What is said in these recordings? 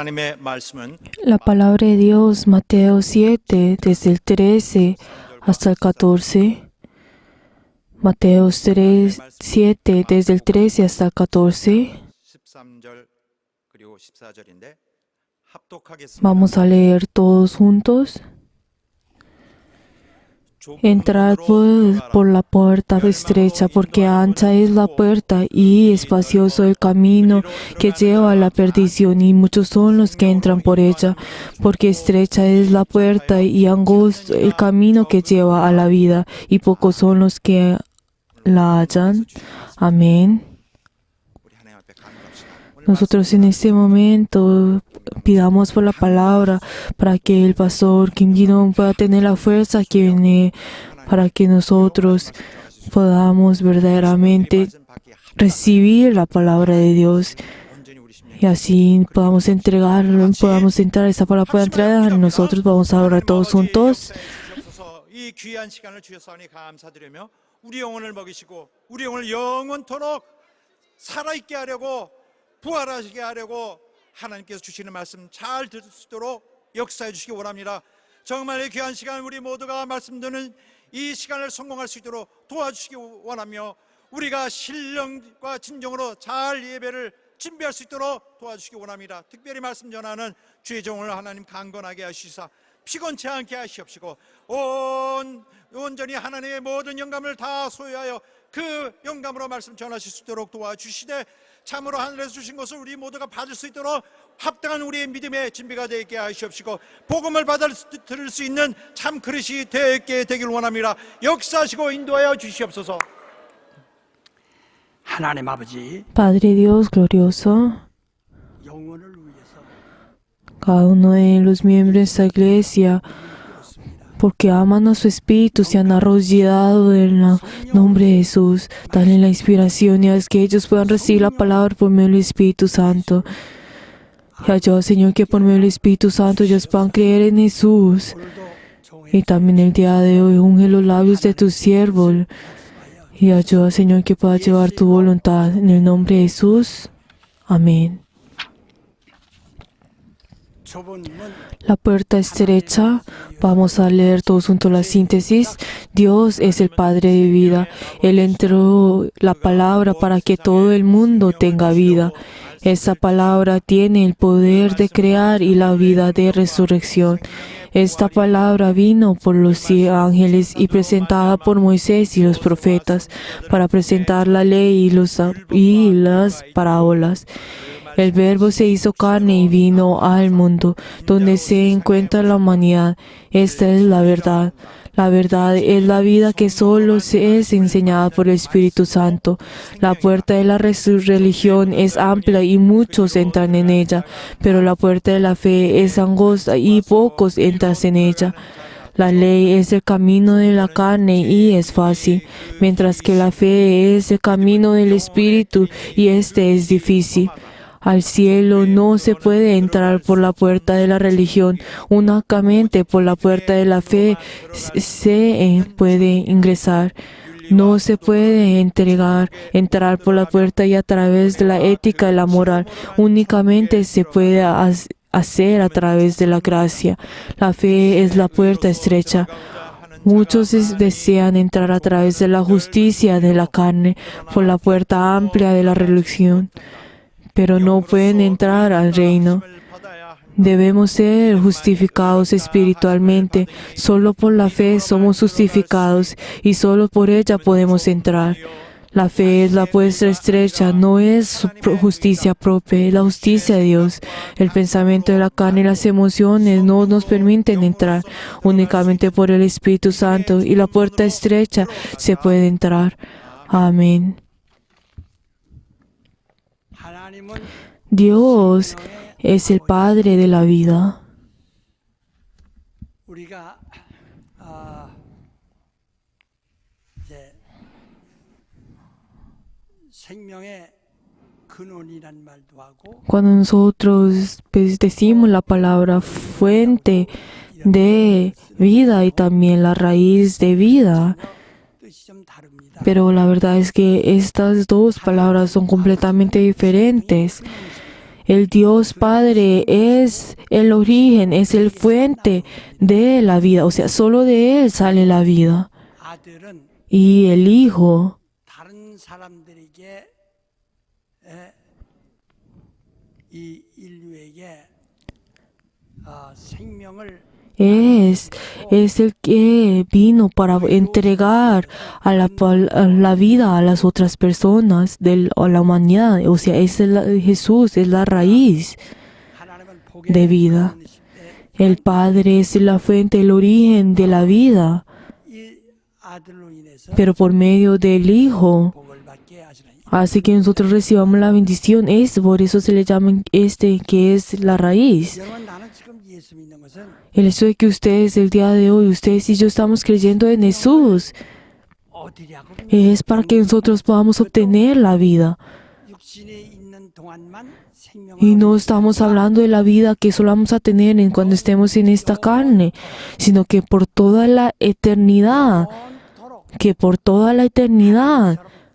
하나님의 말씀은 La palabra de Dios, Mateo 7, desde el 13 hasta el 14. Mateo 3, 7, desde el 13 hasta el 14. 13절 그리고 14절인데 합독하겠습니다. Vamos a leer todos juntos. Entrad pues por la puerta estrecha, porque ancha es la puerta y espacioso el camino que lleva a la perdición, y muchos son los que entran por ella, porque estrecha es la puerta y angosto el camino que lleva a la vida, y pocos son los que la hallan. Amén. Nosotros en este momento pidamos por la palabra para que el pastor Kim Ji-dong pueda tener la fuerza que viene, para que nosotros podamos verdaderamente recibir la palabra de Dios y así podamos entregarlo, podamos entrar, esa palabra pueda entrar en nosotros. Vamos a orar todos juntos. 이 귀한 시간을 주셨사오니 감사드리며 우리 영혼을 먹이시고 우리 영혼을 영원토록 살아있게 하려고 부활하시게 하려고 하나님께서 주시는 말씀 잘 들을 수 있도록 역사해 주시기 원합니다. 정말 이 귀한 시간 우리 모두가 말씀 듣는 이 시간을 성공할 수 있도록 도와주시기 원하며 우리가 신령과 진정으로 잘 예배를 준비할 수 있도록 도와주시기 원합니다. 특별히 말씀 전하는 주의 종을 하나님 강건하게 하시사 피곤치 않게 하시옵시고 온 온전히 하나님의 모든 영감을 다 소유하여 그 영감으로 말씀 전하실 수 있도록 도와주시되 참으로 하늘에서 주신 것을 우리 모두가 받을 수 있도록 합당한 우리의 믿음의 준비가 되게 하시옵시고 복음을 받아들일 수 있는 참 그릇이 되게 되길 원합니다. 역사하시고 인도하여 주시옵소서. 하나님 아버지, Padre Dios glorioso, 영혼을 위해서 cada uno de los miembros de esta iglesia, porque aman a su espíritu, se han arrodillado en el nombre de Jesús. Dale la inspiración y haz que ellos puedan recibir la palabra por medio del Espíritu Santo. Y ayuda, Señor, que por medio del Espíritu Santo ellos puedan creer en Jesús. 오늘도 종의 Y también el día de hoy unge los labios de tu siervo. Y ayuda, Señor, que pueda llevar tu voluntad. En el nombre de Jesús. Amén. 좁은 문 La puerta estrecha, vamos a leer todos juntos la síntesis. Dios es el Padre de vida. Él entró la palabra para que todo el mundo tenga vida. Esa palabra tiene el poder de crear y la vida de resurrección. Esta palabra vino por los ángeles y presentada por Moisés y los profetas para presentar la ley y las parábolas. El Verbo se hizo carne y vino al mundo, donde se encuentra la humanidad. Esta es la verdad. La verdad es la vida que solo se es enseñada por el Espíritu Santo. La puerta de la religión es amplia y muchos entran en ella, pero la puerta de la fe es angosta y pocos entran en ella. La ley es el camino de la carne y es fácil, mientras que la fe es el camino del Espíritu y este es difícil. Al cielo no se puede entrar por la puerta de la religión, únicamente por la puerta de la fe se puede ingresar. No se puede entrar por la puerta y a través de la ética y la moral, únicamente se puede hacer a través de la gracia. La fe es la puerta estrecha. Muchos desean entrar a través de la justicia de la carne, por la puerta amplia de la religión, pero no pueden entrar al reino. Debemos ser justificados espiritualmente. Solo por la fe somos justificados y solo por ella podemos entrar. La fe es la puerta estrecha, no es su justicia propia, es la justicia de Dios. El pensamiento de la carne y las emociones no nos permiten entrar. Únicamente por el Espíritu Santo y la puerta estrecha se puede entrar. Amén. 하나님은 Dios es el Padre de la vida. 우리가 이제 생명의 근원이란 말도 하고 Cuando nosotros decimos la palabra fuente de vida y también la raíz de vida, 뜻이 좀 다릅니다. pero la verdad es que estas dos palabras son completamente diferentes. El Dios Padre es el origen, es el fuente de la vida, o sea, solo de Él sale la vida. 아들은 Y el Hijo 다른 사람들에게 이 인류에게 생명을 es el que vino para entregar a la vida a las otras personas, a la humanidad. O sea, Jesús es la raíz 하나님은 de vida. El Padre es la fuente, el origen de la vida, 이 아들로 인해서 pero por medio del Hijo 복을 받게 하시는 hace que nosotros recibamos la bendición. Por eso se le llama que es la raíz. 여러분 나는 지금 예수 믿는 것은 El hecho de que ustedes, el día de hoy, ustedes y yo estamos creyendo en Jesús, 어디냐고 es para que nosotros podamos obtener la vida. 육신에 있는 동안만 생명을 Y no estamos hablando de la vida que solo vamos a tener cuando estemos en esta carne, sino que por toda la eternidad,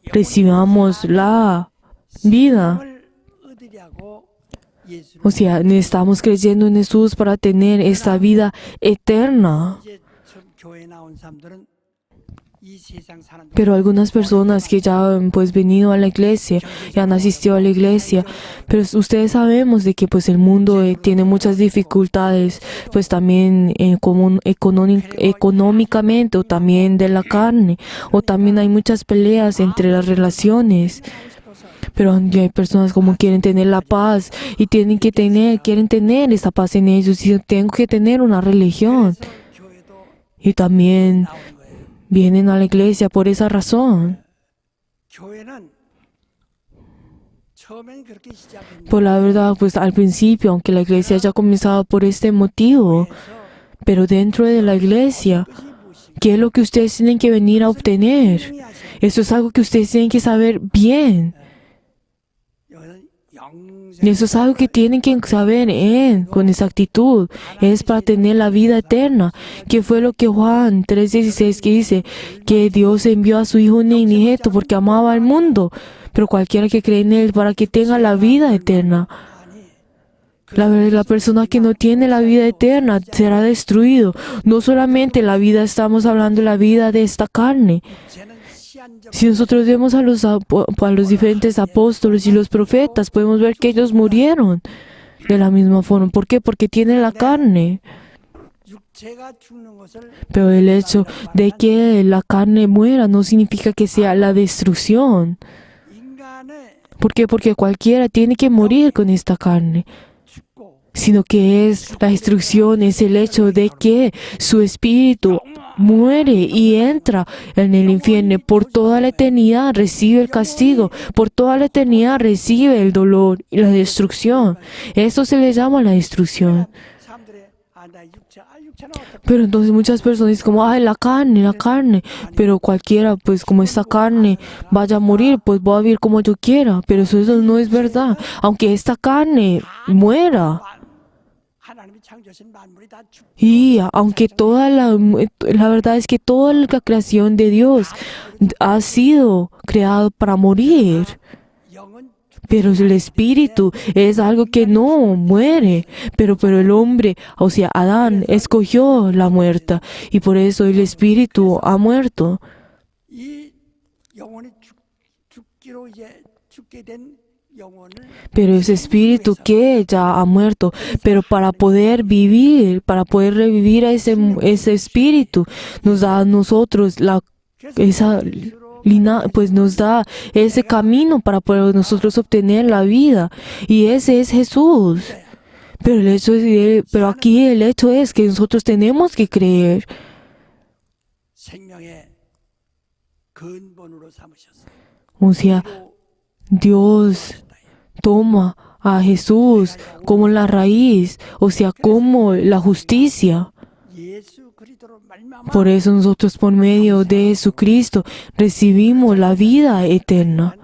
recibamos la vida. 생명을 얻으려고 예수 O sea, estamos creyendo en Jesús para tener esta vida eterna. 이제 처음 교회 나온 사람들은 이 세상 사는 Pero algunas personas que ya han pues venido a la iglesia y han asistido a la iglesia, pero ustedes sabemos de que pues el mundo tiene muchas dificultades, pues también económicamente o también de la carne, o también hay muchas peleas entre las relaciones. Pero hay personas como quieren tener la paz y quieren tener esa paz en ellos y tengo que tener una religión. 교회도 Y también 나오는 거예요. vienen a la iglesia por esa razón. 교회는 처음엔 그렇게 시작했는데 Por la verdad, pues al principio, aunque la iglesia haya comenzado por este motivo, pero dentro de la iglesia, 그것이 무엇인가? ¿qué es lo que ustedes tienen que venir a obtener? 분명히 하셔야 Eso es algo que ustedes tienen que saber bien. 여기는 영생 Y eso es algo que tienen que saber con exactitud. Es para tener la vida eterna. Que fue lo que Juan 3:16 que dice, que Dios envió a su Hijo unigénito porque amaba al mundo. Pero cualquiera que cree en Él para que tenga la vida eterna. La persona que no tiene la vida eterna será destruido. No solamente la vida, estamos hablando de la vida de esta carne. 죄는 시한적 Si nosotros vemos a los diferentes apóstoles y los profetas, podemos ver que ellos murieron de la misma forma. ¿Por qué? Porque tienen la carne. 육체가 죽는 것을 Pero el hecho de que la carne muera no significa que sea la destrucción. 인간의 ¿Por qué? Porque cualquiera tiene que morir con esta carne. 죽고 Sino que es la destrucción, es el hecho de que su espíritu muere y entra en el infierno. Por toda la eternidad recibe el castigo, por toda la eternidad recibe el dolor y la destrucción. Eso se le llama la destrucción. 사람들의 나 육체는 어떻게 Pero entonces muchas personas dicen como, ay, la carne. Pero cualquiera, pues como esta carne vaya a morir, pues voy a vivir como yo quiera. Pero eso no es verdad. Aunque esta carne muera. 하나님이 창조하신 만물이 다 죽고 Y aunque la verdad es que toda la creación de Dios ha sido creado para morir, 영은 pero el espíritu es algo que no muere. Pero el hombre, o sea, Adán, escogió la muerte y por eso el espíritu ha muerto. 이 영혼이 죽기로 이제 죽게 된 영혼을 Pero ese espíritu que ya ha muerto, pero para poder vivir, para poder revivir a ese espíritu, nos da a nosotros pues nos da ese camino para poder nosotros obtener la vida. Y ese es Jesús. Pero aquí el hecho es que nosotros tenemos que creer. 생명의 근본으로 삼으셨어요. O sea, Dios toma a Jesús como la raíz, o sea, como la justicia. 예수 그리스도로 말미암아 Por eso nosotros por medio de Jesucristo recibimos la vida eterna.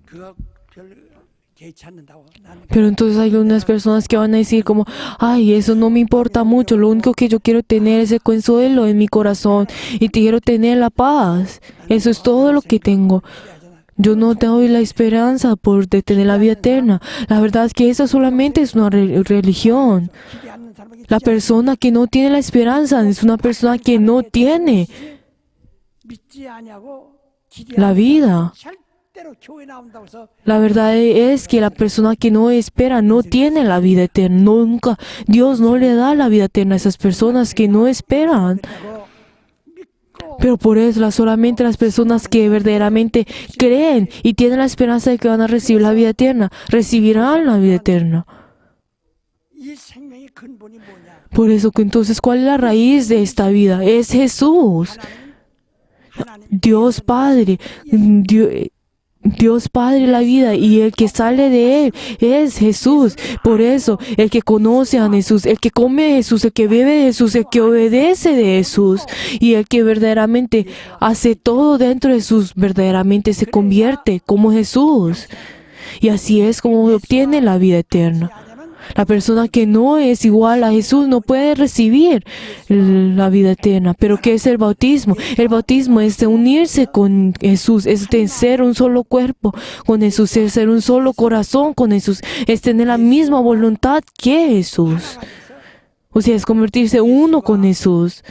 그거 별 개의치 않는다고 나는 Pero entonces hay unas personas que van a decir como, ay, eso no me importa mucho, lo único que yo quiero tener es el consuelo en mi corazón y quiero tener la paz. Eso es todo lo que tengo. Yo no tengo la esperanza de tener la vida eterna. La verdad es que esa solamente es una religión. 기대 않는 사람에게 La persona que no tiene la esperanza es una persona que no tiene 믿지 아니하고 기대 la vida. 절대로 교회 나온다고 해서 La verdad es que la persona que no espera no tiene la vida eterna. Nunca, Dios no le da la vida eterna a esas personas que no esperan. 그리고 믿고 Pero por eso solamente las personas que verdaderamente creen y tienen la esperanza de que van a recibir la vida eterna, recibirán la vida eterna. 이 생명의 근본이 뭐냐? Por eso que entonces, ¿cuál es la raíz de esta vida? Es Jesús. 하나님 Dios Padre. Dios Padre la vida y el que sale de Él es Jesús. Por eso, el que conoce a Jesús, el que come de Jesús, el que bebe de Jesús, el que obedece de Jesús y el que verdaderamente hace todo dentro de Jesús, verdaderamente se convierte como Jesús. Y así es como obtiene la vida eterna. La persona que no es igual a Jesús no puede recibir la vida eterna. ¿Pero qué es el bautismo? El bautismo es de unirse con Jesús, es de ser un solo cuerpo con Jesús, es ser un solo corazón con Jesús, es tener la misma voluntad que Jesús. O sea, es convertirse uno con Jesús.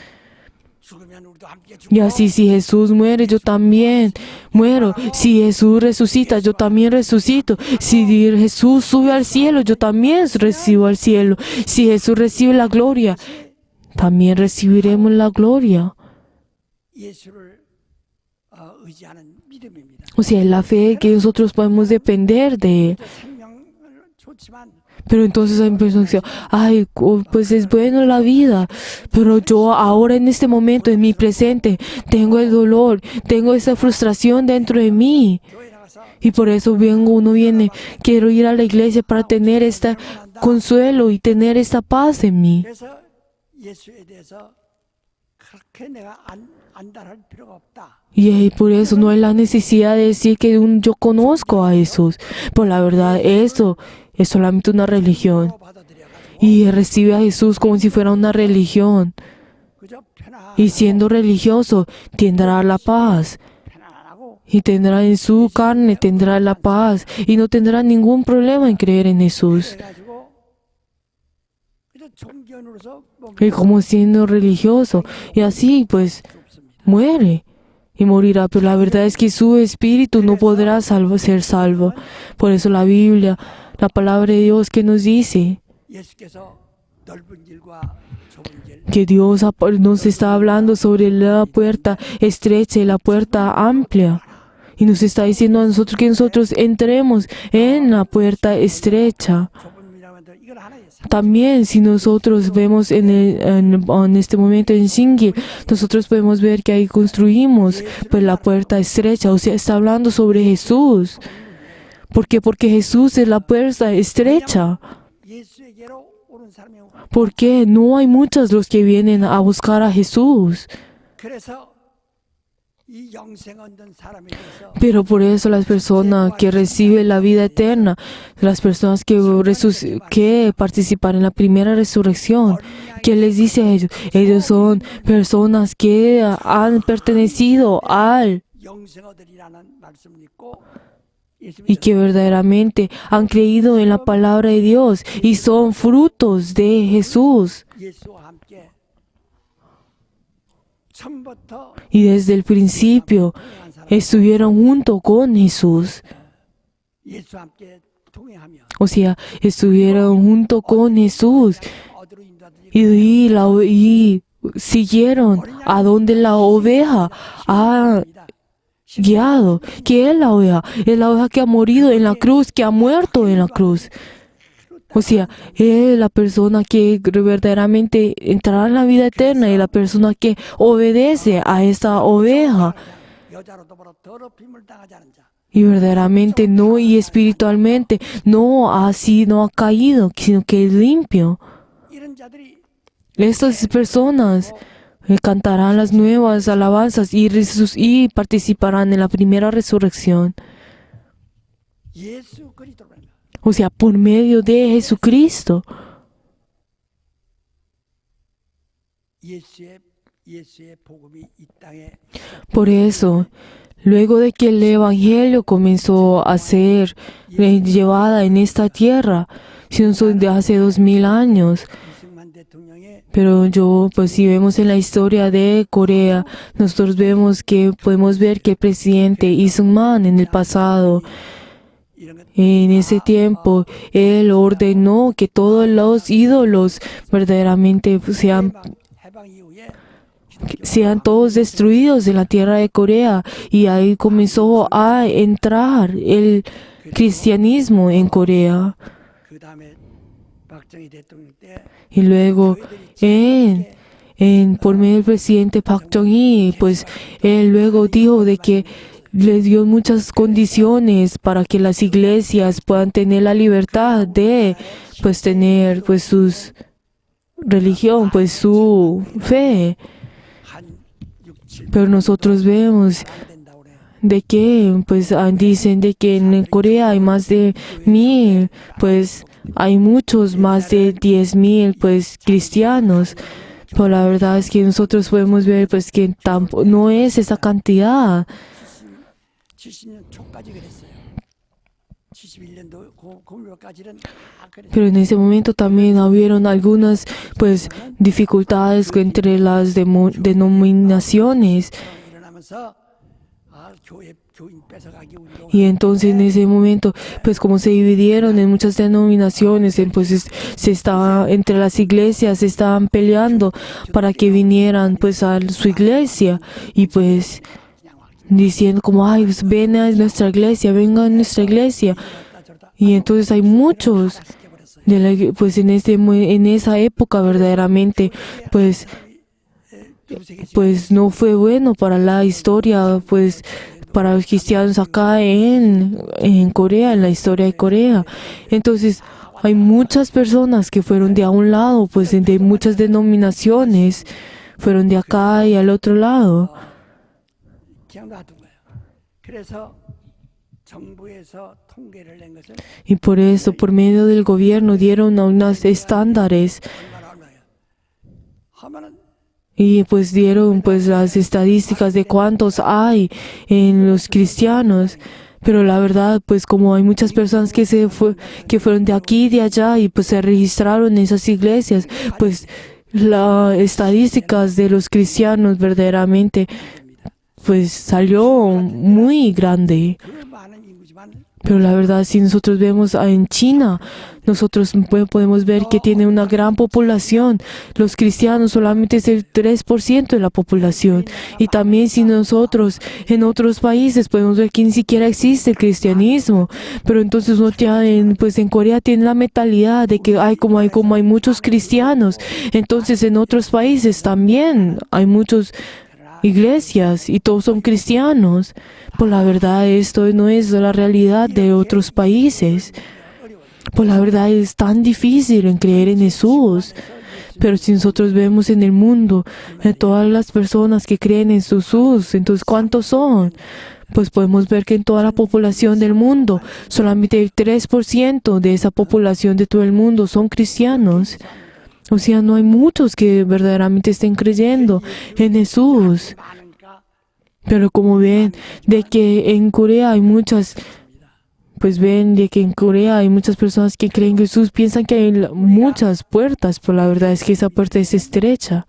죽으면 우리도 함께 Y 죽고 así si Jesús muere, yo también muero. Si Jesús resucita, yo también resucito. Si Jesús sube al cielo, yo también recibo al cielo. Si Jesús recibe la gloria, también recibiremos la gloria. 예수를 의지하는 믿음입니다. O sea, es la fe que nosotros podemos depender de Él. 생명을 좋지만 Pero entonces hay personas que dicen, ay, pues es bueno la vida, pero yo ahora en este momento, en mi presente, tengo el dolor, tengo esa frustración dentro de mí. 교회 나가서 Y por eso uno viene, quiero ir a la iglesia para tener este consuelo y tener esta paz en mí. 그래서 예수에 대해서 그렇게 내가 안달할 필요가 없다. Y por eso no hay la necesidad de decir que yo conozco a Jesús. Por la verdad, eso es solamente una religión. 받아들여가지고 Y recibe a Jesús como si fuera una religión. 그저 Y siendo religioso, tendrá la paz. 편안하고 Y tendrá en su carne, tendrá la paz. Y no tendrá ningún problema en creer en Jesús. 그래가지고 그저 종교인으로서 Y como siendo religioso. Y así, pues, muere. Y morirá. Pero la verdad es que su espíritu no podrá ser salvo. Por eso la Biblia, la palabra de Dios que nos dice 예수께서 넓은 길과 좁은 길 que Dios nos está hablando sobre la puerta estrecha y la puerta amplia. Y nos está diciendo a nosotros que nosotros entremos en la puerta estrecha. 좁은 길이라고 하는데 이건 하나의 También si nosotros vemos en este momento en Singil, nosotros podemos ver que ahí construimos pues la puerta estrecha. O sea, está hablando sobre Jesús. ¿Por qué? Porque Jesús es la puerta estrecha. 예수에게로 오는 사람이 Porque no hay muchos los que vienen a buscar a Jesús. 그래서 이 영생 얻는 사람에 대해서 Pero por eso las personas que reciben la vida eterna, las personas que participan en la primera resurrección, ¿qué les dice a ellos? Ellos son personas que han pertenecido al 영생 얻으리라는 말씀을 믿고 y que verdaderamente han creído en la palabra de Dios y son frutos de Jesús. 예수와 함께 처음부터 Y desde el principio 동행한 사람 estuvieron junto con Jesús. 예수와 함께 동행하며 O sea, estuvieron junto con Jesús 어디로 인도하든지 y siguieron a donde la oveja ha guiado. ¿Qué es la oveja? Es la oveja que ha morido en la cruz, que ha muerto en la cruz. O sea, es la persona que verdaderamente entrará en la vida eterna y la persona que obedece a esta oveja. 여자로 더불어 더럽힘을 당하지 않은 자 Y verdaderamente no, y espiritualmente no ha caído, sino que es limpio. 이런 자들이 Estas personas cantarán las nuevas alabanzas y participarán en la primera resurrección. 예수 그리스도로 말미암아 O sea, por medio de Jesucristo. 예수의 복음이 이 땅에 Por eso, luego de que el Evangelio comenzó a ser llevada en esta tierra, si no son de hace 2000 años, 이승만 대통령의 pero pues si vemos en la historia de Corea, nosotros podemos ver que el presidente Lee Sung-man en el pasado, 이런 것 en ese tiempo, él ordenó que todos los ídolos verdaderamente 해방 이후에 sean todos destruidos en la tierra de Corea. Y ahí comenzó a entrar el cristianismo en Corea. 그 다음에 박정희 대통령 때 Y luego, por medio del presidente Park Chung-hee, pues él luego dijo de que les dio muchas condiciones para que las iglesias puedan tener la libertad de pues tener pues su religión, pues su fe. 한 6, 7 Pero nosotros vemos 안 된다고 그래요. de que pues dicen de que en Corea hay más de 1000, pues hay muchos más de 10,000 pues cristianos. Pero la verdad es que nosotros podemos ver pues que no es esa cantidad. 70년 초까지 그랬어요. 71년도 고물까지는 Pero en ese momento también hubieron algunas pues dificultades entre las denominaciones. 일어나면서 교인 뺏어가기 운동. Y entonces en ese momento, pues como se dividieron en muchas denominaciones, pues se estaba, entre las iglesias se estaban peleando para que vinieran pues a su iglesia y pues diciendo como, ay, pues, ven a nuestra iglesia, venga a nuestra iglesia. Y entonces hay muchos pues en esa época verdaderamente pues no fue bueno para la historia, pues para los cristianos acá en Corea, en la historia de Corea. Entonces hay muchas personas que fueron de a un lado, pues de muchas denominaciones, fueron de acá y al otro lado. 그냥 놔둔 거예요. 그래서 정부에서 통계를 낸 것은 Y por eso, por medio del gobierno, dieron unos estándares 얼마예요? 하면은 y pues dieron pues las estadísticas de cuántos hay en los cristianos. Pero la verdad, pues como hay muchas personas que que fueron de aquí y de allá y pues se registraron en esas iglesias, pues las estadísticas de los cristianos verdaderamente pues salió muy grande. 그 많은 인구지만 Pero la verdad, si nosotros vemos en China, nosotros podemos ver que tiene una gran población. Los cristianos solamente es el 3% de la población. Y también si nosotros en otros países podemos ver que ni siquiera existe el cristianismo. Pero entonces uno pues en Corea tiene la mentalidad de que como hay muchos cristianos. Entonces en otros países también hay muchos iglesias y todos son cristianos. Pues la verdad esto no es la realidad de otros países. Pues la verdad es tan difícil en creer en Jesús. Pero si nosotros vemos en el mundo, en todas las personas que creen en Jesús, entonces ¿cuántos son? Pues podemos ver que en toda la población del mundo, solamente el 3% de esa población de todo el mundo son cristianos. O sea, no hay muchos que verdaderamente estén creyendo en Jesús. 많으니까 Pero como ven, de que en Corea hay muchas, pues ven de que en Corea hay muchas personas que creen en Jesús, piensan que hay muchas puertas, pero la verdad es que esa puerta es estrecha.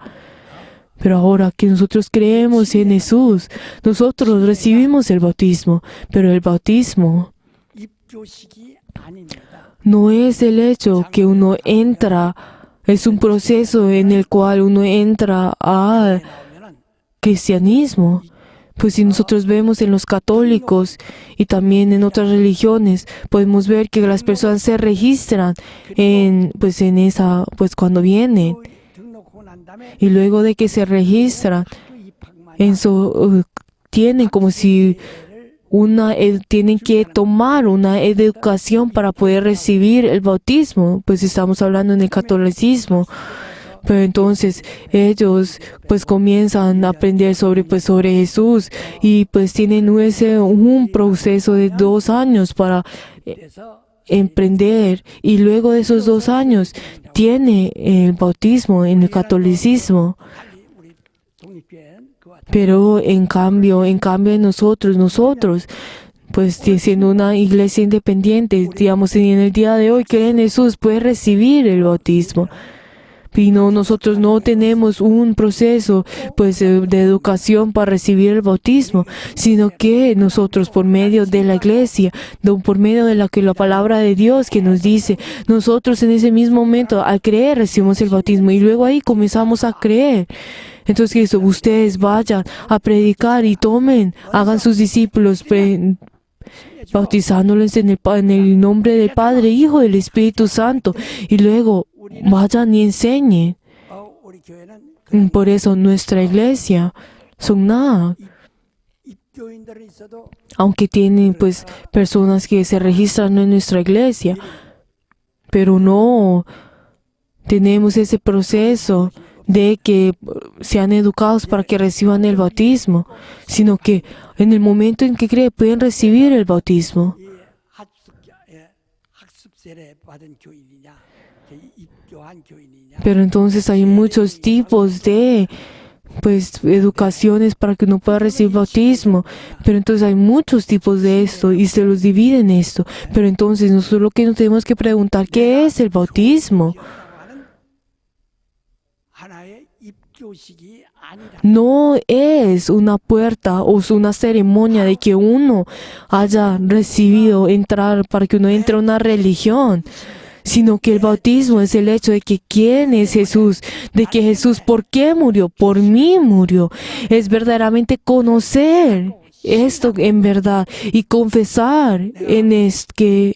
Pero ahora que nosotros creemos en Jesús, nosotros recibimos el bautismo, pero el bautismo 입교식이 아닙니다. no es el hecho que uno entra, es un proceso en el cual uno entra al 나오면은 cristianismo. Pues si nosotros vemos en los católicos y también en otras religiones, podemos ver que las personas se registran pues cuando vienen. 등록하고 난 다음에 Y luego de que se registran, 학교 입학만 tienen como si tienen que tomar una educación para poder recibir el bautismo. Pues estamos hablando en el catolicismo. Pero entonces ellos pues comienzan a aprender sobre Jesús y pues tienen un proceso de 2 años para 돼서 emprender y luego de esos 2 años tiene el bautismo en el catolicismo. 달리 우리 독립교회는 그와 Pero en cambio nosotros pues siendo una iglesia independiente, digamos, en el día de hoy creen en Jesús, puede recibir el bautismo. Y nosotros no tenemos un proceso pues de educación para recibir el bautismo, sino que nosotros por medio de la iglesia, por medio de la palabra de Dios que nos dice, nosotros en ese mismo momento al creer recibimos el bautismo y luego ahí comenzamos a creer. Entonces ustedes vayan a predicar y hagan sus discípulos bautizándolos en el nombre del Padre, Hijo y del Espíritu Santo y luego vayan y enseñen. 우리 교회는 Por eso nuestra iglesia, Songna, 입교인들은 있어도 aunque tienen pues personas que se registran en nuestra iglesia, pero no tenemos ese proceso de que sean educados para que reciban el bautismo, sino que en el momento en que creen pueden recibir el bautismo. 이 학습 세례 받은 교인이냐, 입교한 교인이냐. Pero entonces hay muchos tipos de pues educaciones para que uno pueda recibir bautismo, pero entonces hay muchos tipos de esto y se los dividen esto, pero entonces nosotros lo que nos tenemos que preguntar, ¿qué es el bautismo? 하나의 입교식이 아니라 No es una puerta o una ceremonia de que uno haya recibido entrar para que uno entre a una religión, sino que el bautismo es el hecho de que quién es Jesús, de que Jesús por qué murió, por mí murió. Es verdaderamente conocer esto en verdad y confesar en que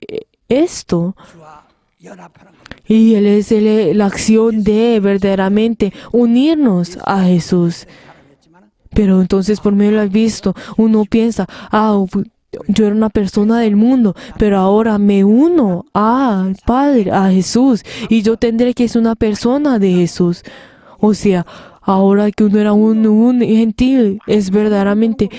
esto. 주와 연합하는 겁니다. Y Él es la acción de verdaderamente unirnos a Jesús. 사람이었지만 Pero entonces por medio del visto, uno piensa, yo era una persona del mundo, pero ahora me uno al Padre, a Jesús, y yo tendré que ser una persona de Jesús. O sea, ahora que uno era un gentil, es verdaderamente,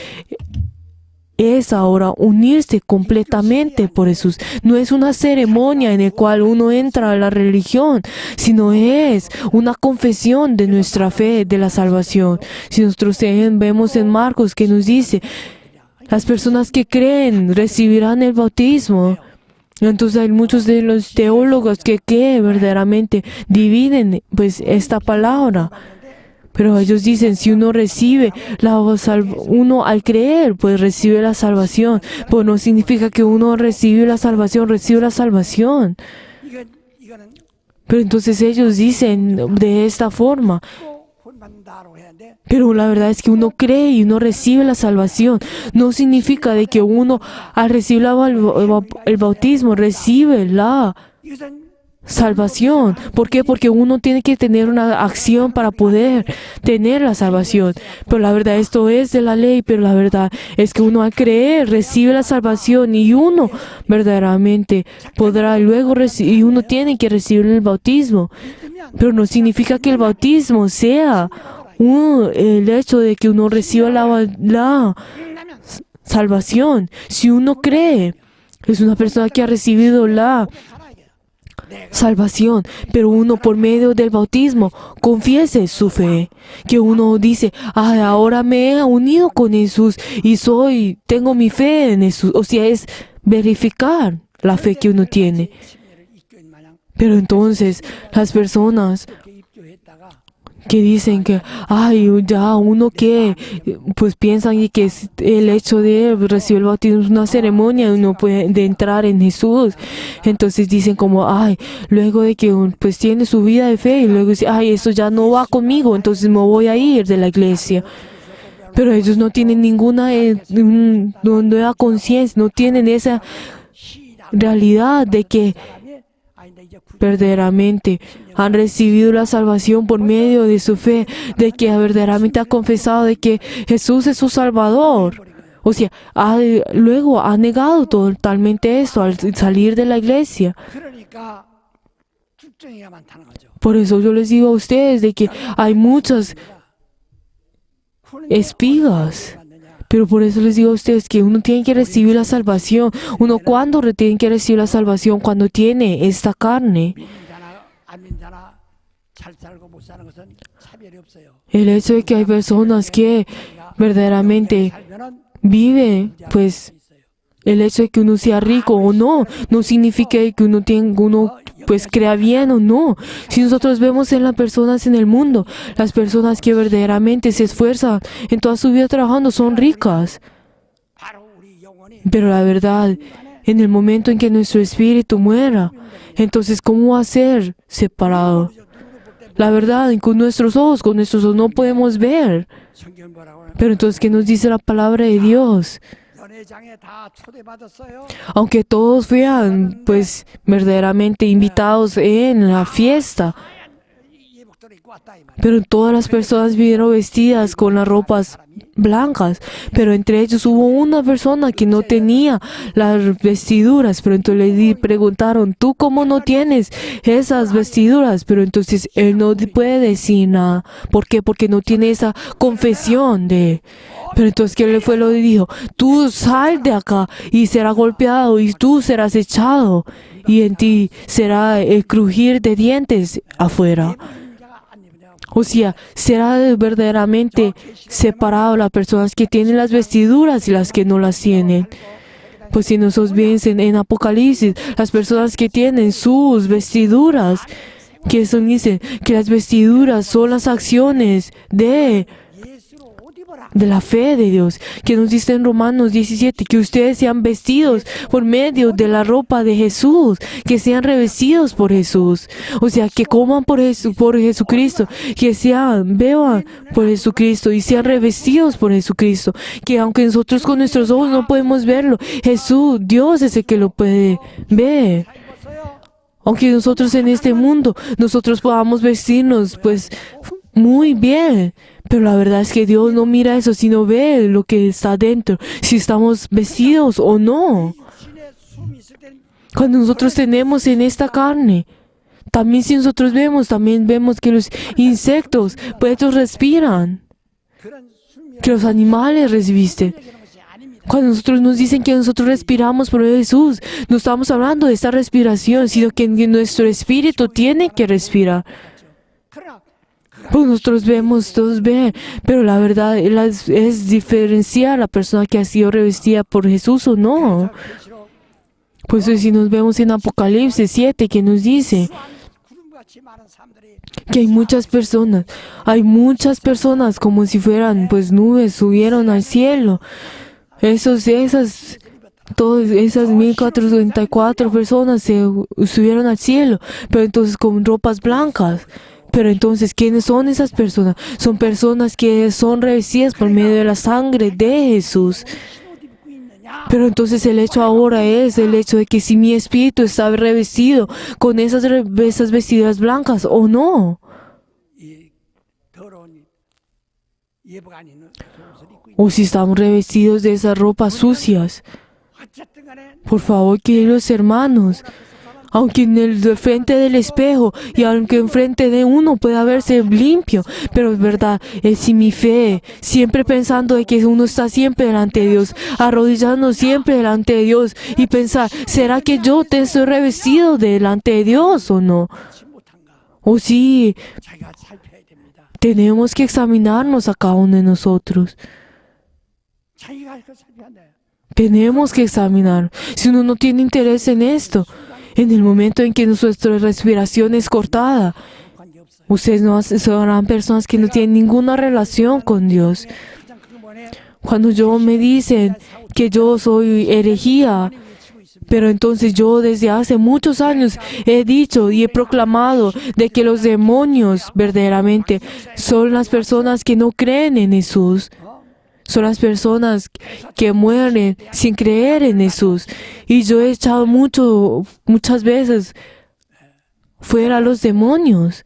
es ahora unirse completamente por Jesús. No es una ceremonia en la cual uno entra a la religión, sino es una confesión de nuestra fe, de la salvación. Si nosotros vemos en Marcos que nos dice, las personas que creen recibirán el bautismo. Entonces hay muchos de los teólogos que verdaderamente dividen pues esta palabra. Pero ellos dicen, si uno recibe, uno al creer, pues recibe la salvación. Pues no significa que uno recibe la salvación. 이거는 Pero entonces ellos dicen de esta forma. 혼만다로 해야 돼. Pero la verdad es que uno cree y uno recibe la salvación. No significa de que uno al recibir el bautismo recibe la 이것은 salvación. ¿Por qué? Porque uno tiene que tener una acción para poder tener la salvación. Pero la verdad, esto es de la ley, pero la verdad es que uno al creer recibe la salvación y uno verdaderamente podrá luego recibir, y uno tiene que recibir el bautismo. Pero no significa que el bautismo sea el hecho de que uno reciba la salvación. Si uno cree, es una persona que ha recibido la salvación, pero uno por medio del bautismo confiese su fe, que uno dice, ahora me he unido con Jesús y tengo mi fe en Jesús. O sea, es verificar la fe que uno tiene. Pero entonces las personas que dicen que, ya uno que, pues piensan que el hecho de recibir el bautismo es una ceremonia, uno puede de entrar en Jesús. Entonces dicen como, luego de que pues tiene su vida de fe y luego dice, eso ya no va conmigo, entonces me voy a ir de la iglesia. Pero ellos no tienen ninguna nueva conciencia, no tienen esa realidad de que verdaderamente han recibido la salvación por medio de su fe, de que verdaderamente ha confesado de que Jesús es su Salvador. O sea, luego ha negado totalmente esto al salir de la iglesia. 그러니까 쭉정이가 많다는 거죠. Por eso yo les digo a ustedes de que hay muchas espigas. Pero por eso les digo a ustedes que uno tiene que recibir la salvación. Uno cuando tiene que recibir la salvación, cuando tiene esta carne. 믿는자나 안 믿는자나 잘 살고 못 사는 것은 차별이 없어요. El hecho de que hay personas que verdaderamente 살면은 viven, pues el hecho de que uno sea rico o no, no significa que uno pues crea bien o no. Si nosotros vemos en las personas en el mundo, las personas que verdaderamente se esfuerzan en toda su vida trabajando son ricas. 바로 우리 영혼이 Pero la verdad, en el momento en que nuestro espíritu muera, entonces ¿cómo va a ser separado? La verdad, con nuestros ojos no podemos ver. 성경 뭐라고 하는 Pero entonces, ¿qué nos dice la palabra de Dios? 연회장에 다 초대받았어요. Aunque todos fueran, pues, verdaderamente invitados en la fiesta, 예복도를 입고 왔다 이 말이에요. pero todas las personas vinieron vestidas con las ropas blancas, pero entre ellos hubo una persona que no tenía las vestiduras, pero entonces le preguntaron, ¿tú cómo no tienes esas vestiduras? Pero entonces él no puede decir nada. ¿Por qué? Porque no tiene esa confesión de... Pero entonces, ¿qué le fue? Lo dijo, tú sal de acá y serás golpeado y tú serás echado y en ti será el crujir de dientes afuera. 자가 안 입으냐. O sea, será verdaderamente separado las personas que tienen las vestiduras y las que no las tienen. Pues si nosotros vemos en Apocalipsis, las personas que tienen sus vestiduras, que eso dice que las vestiduras son las acciones de 예수로 옷 입어라. la fe de Dios, que nos dice en Romanos 17, que ustedes sean vestidos por medio de la ropa de Jesús, que sean revestidos por Jesús, o sea, que coman por Jesucristo, que beban por Jesucristo y sean revestidos por Jesucristo, que aunque nosotros con nuestros ojos no podemos verlo, Jesús, Dios es el que lo puede ver. 입었어요. Aunque nosotros en este mundo, nosotros podamos vestirnos pues muy bien, pero la verdad es que Dios no mira eso, sino ve lo que está dentro, si estamos vestidos o no. 신의 숨이 있을 때는 Cuando nosotros tenemos en esta carne, también si nosotros vemos, también vemos que los insectos, pues ellos respiran, 그런 숨이 que los animales resisten. 얘기하는 것이 아닙니다. Cuando nosotros nos dicen que nosotros respiramos por Jesús, no estamos hablando de esta respiración, sino que nuestro espíritu tiene que respirar. 그러나 Pues nosotros vemos, todos ven, pero la verdad es diferenciar a la persona que ha sido revestida por Jesús o no. 계시로 Pues si nos vemos en Apocalipsis 7, que nos dice 구름같이 많은 사람들이 que hay muchas personas como si fueran pues nubes, subieron al cielo. Todas esas 1434 personas se subieron al cielo, pero entonces con ropas blancas. Pero entonces, ¿quiénes son esas personas? Son personas que son revestidas por medio de la sangre de Jesús. 신옷 입고 있느냐? Pero entonces el hecho ahora es el hecho de que si mi espíritu está revestido con esas vestiduras blancas o no. 이 더러운 예복 아닌 속옷을 입고 있는 O si estamos revestidos de esas ropas sucias. 어쨌든 간에 Por favor, queridos hermanos, aunque en el frente del espejo y aunque enfrente de uno pueda verse limpio, pero es verdad, es si mi fe, siempre pensando de que uno está siempre delante de Dios, arrodillando siempre delante de Dios y pensar, ¿será que yo te estoy revestido delante de Dios o no? 그렇지 못한가? O sí, 자기가 살펴야 됩니다. tenemos que examinarnos a cada uno de nosotros. 자기가 그 살펴야 돼. Tenemos que examinar. Si uno no tiene interés en esto, en el momento en que nuestra respiración es cortada, 관계없어요. ustedes no serán personas que no tienen ninguna relación con Dios. 가장 큰 원에 Cuando me dicen que yo soy herejía, 외치고 있습니다. pero entonces yo desde hace muchos años he dicho y he proclamado de que los demonios verdaderamente son las personas que no creen en Jesús. Son las personas que mueren sin creer en Jesús. Y yo he echado muchas veces fuera a los demonios.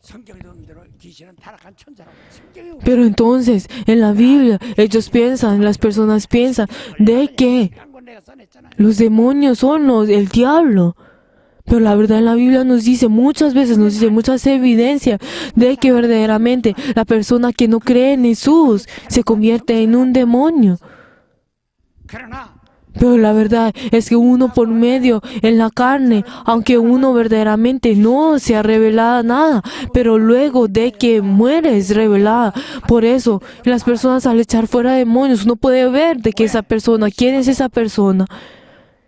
성경에 나오는 대로 귀신은 타락한 천사라고. 성경에 Pero entonces, en la Biblia, las personas piensan de que 한 권 내가 써냈잖아요. los demonios son el diablo. Pero la verdad en la Biblia nos dice muchas veces, nos dice muchas evidencias de que verdaderamente la persona que no cree en Jesús se convierte en un demonio. 그러나 Pero la verdad es que uno por medio en la carne, aunque uno verdaderamente no se ha revelado nada, pero luego de que muere es revelada. Por eso las personas al echar fuera demonios, uno puede ver de que esa persona, quién es esa persona.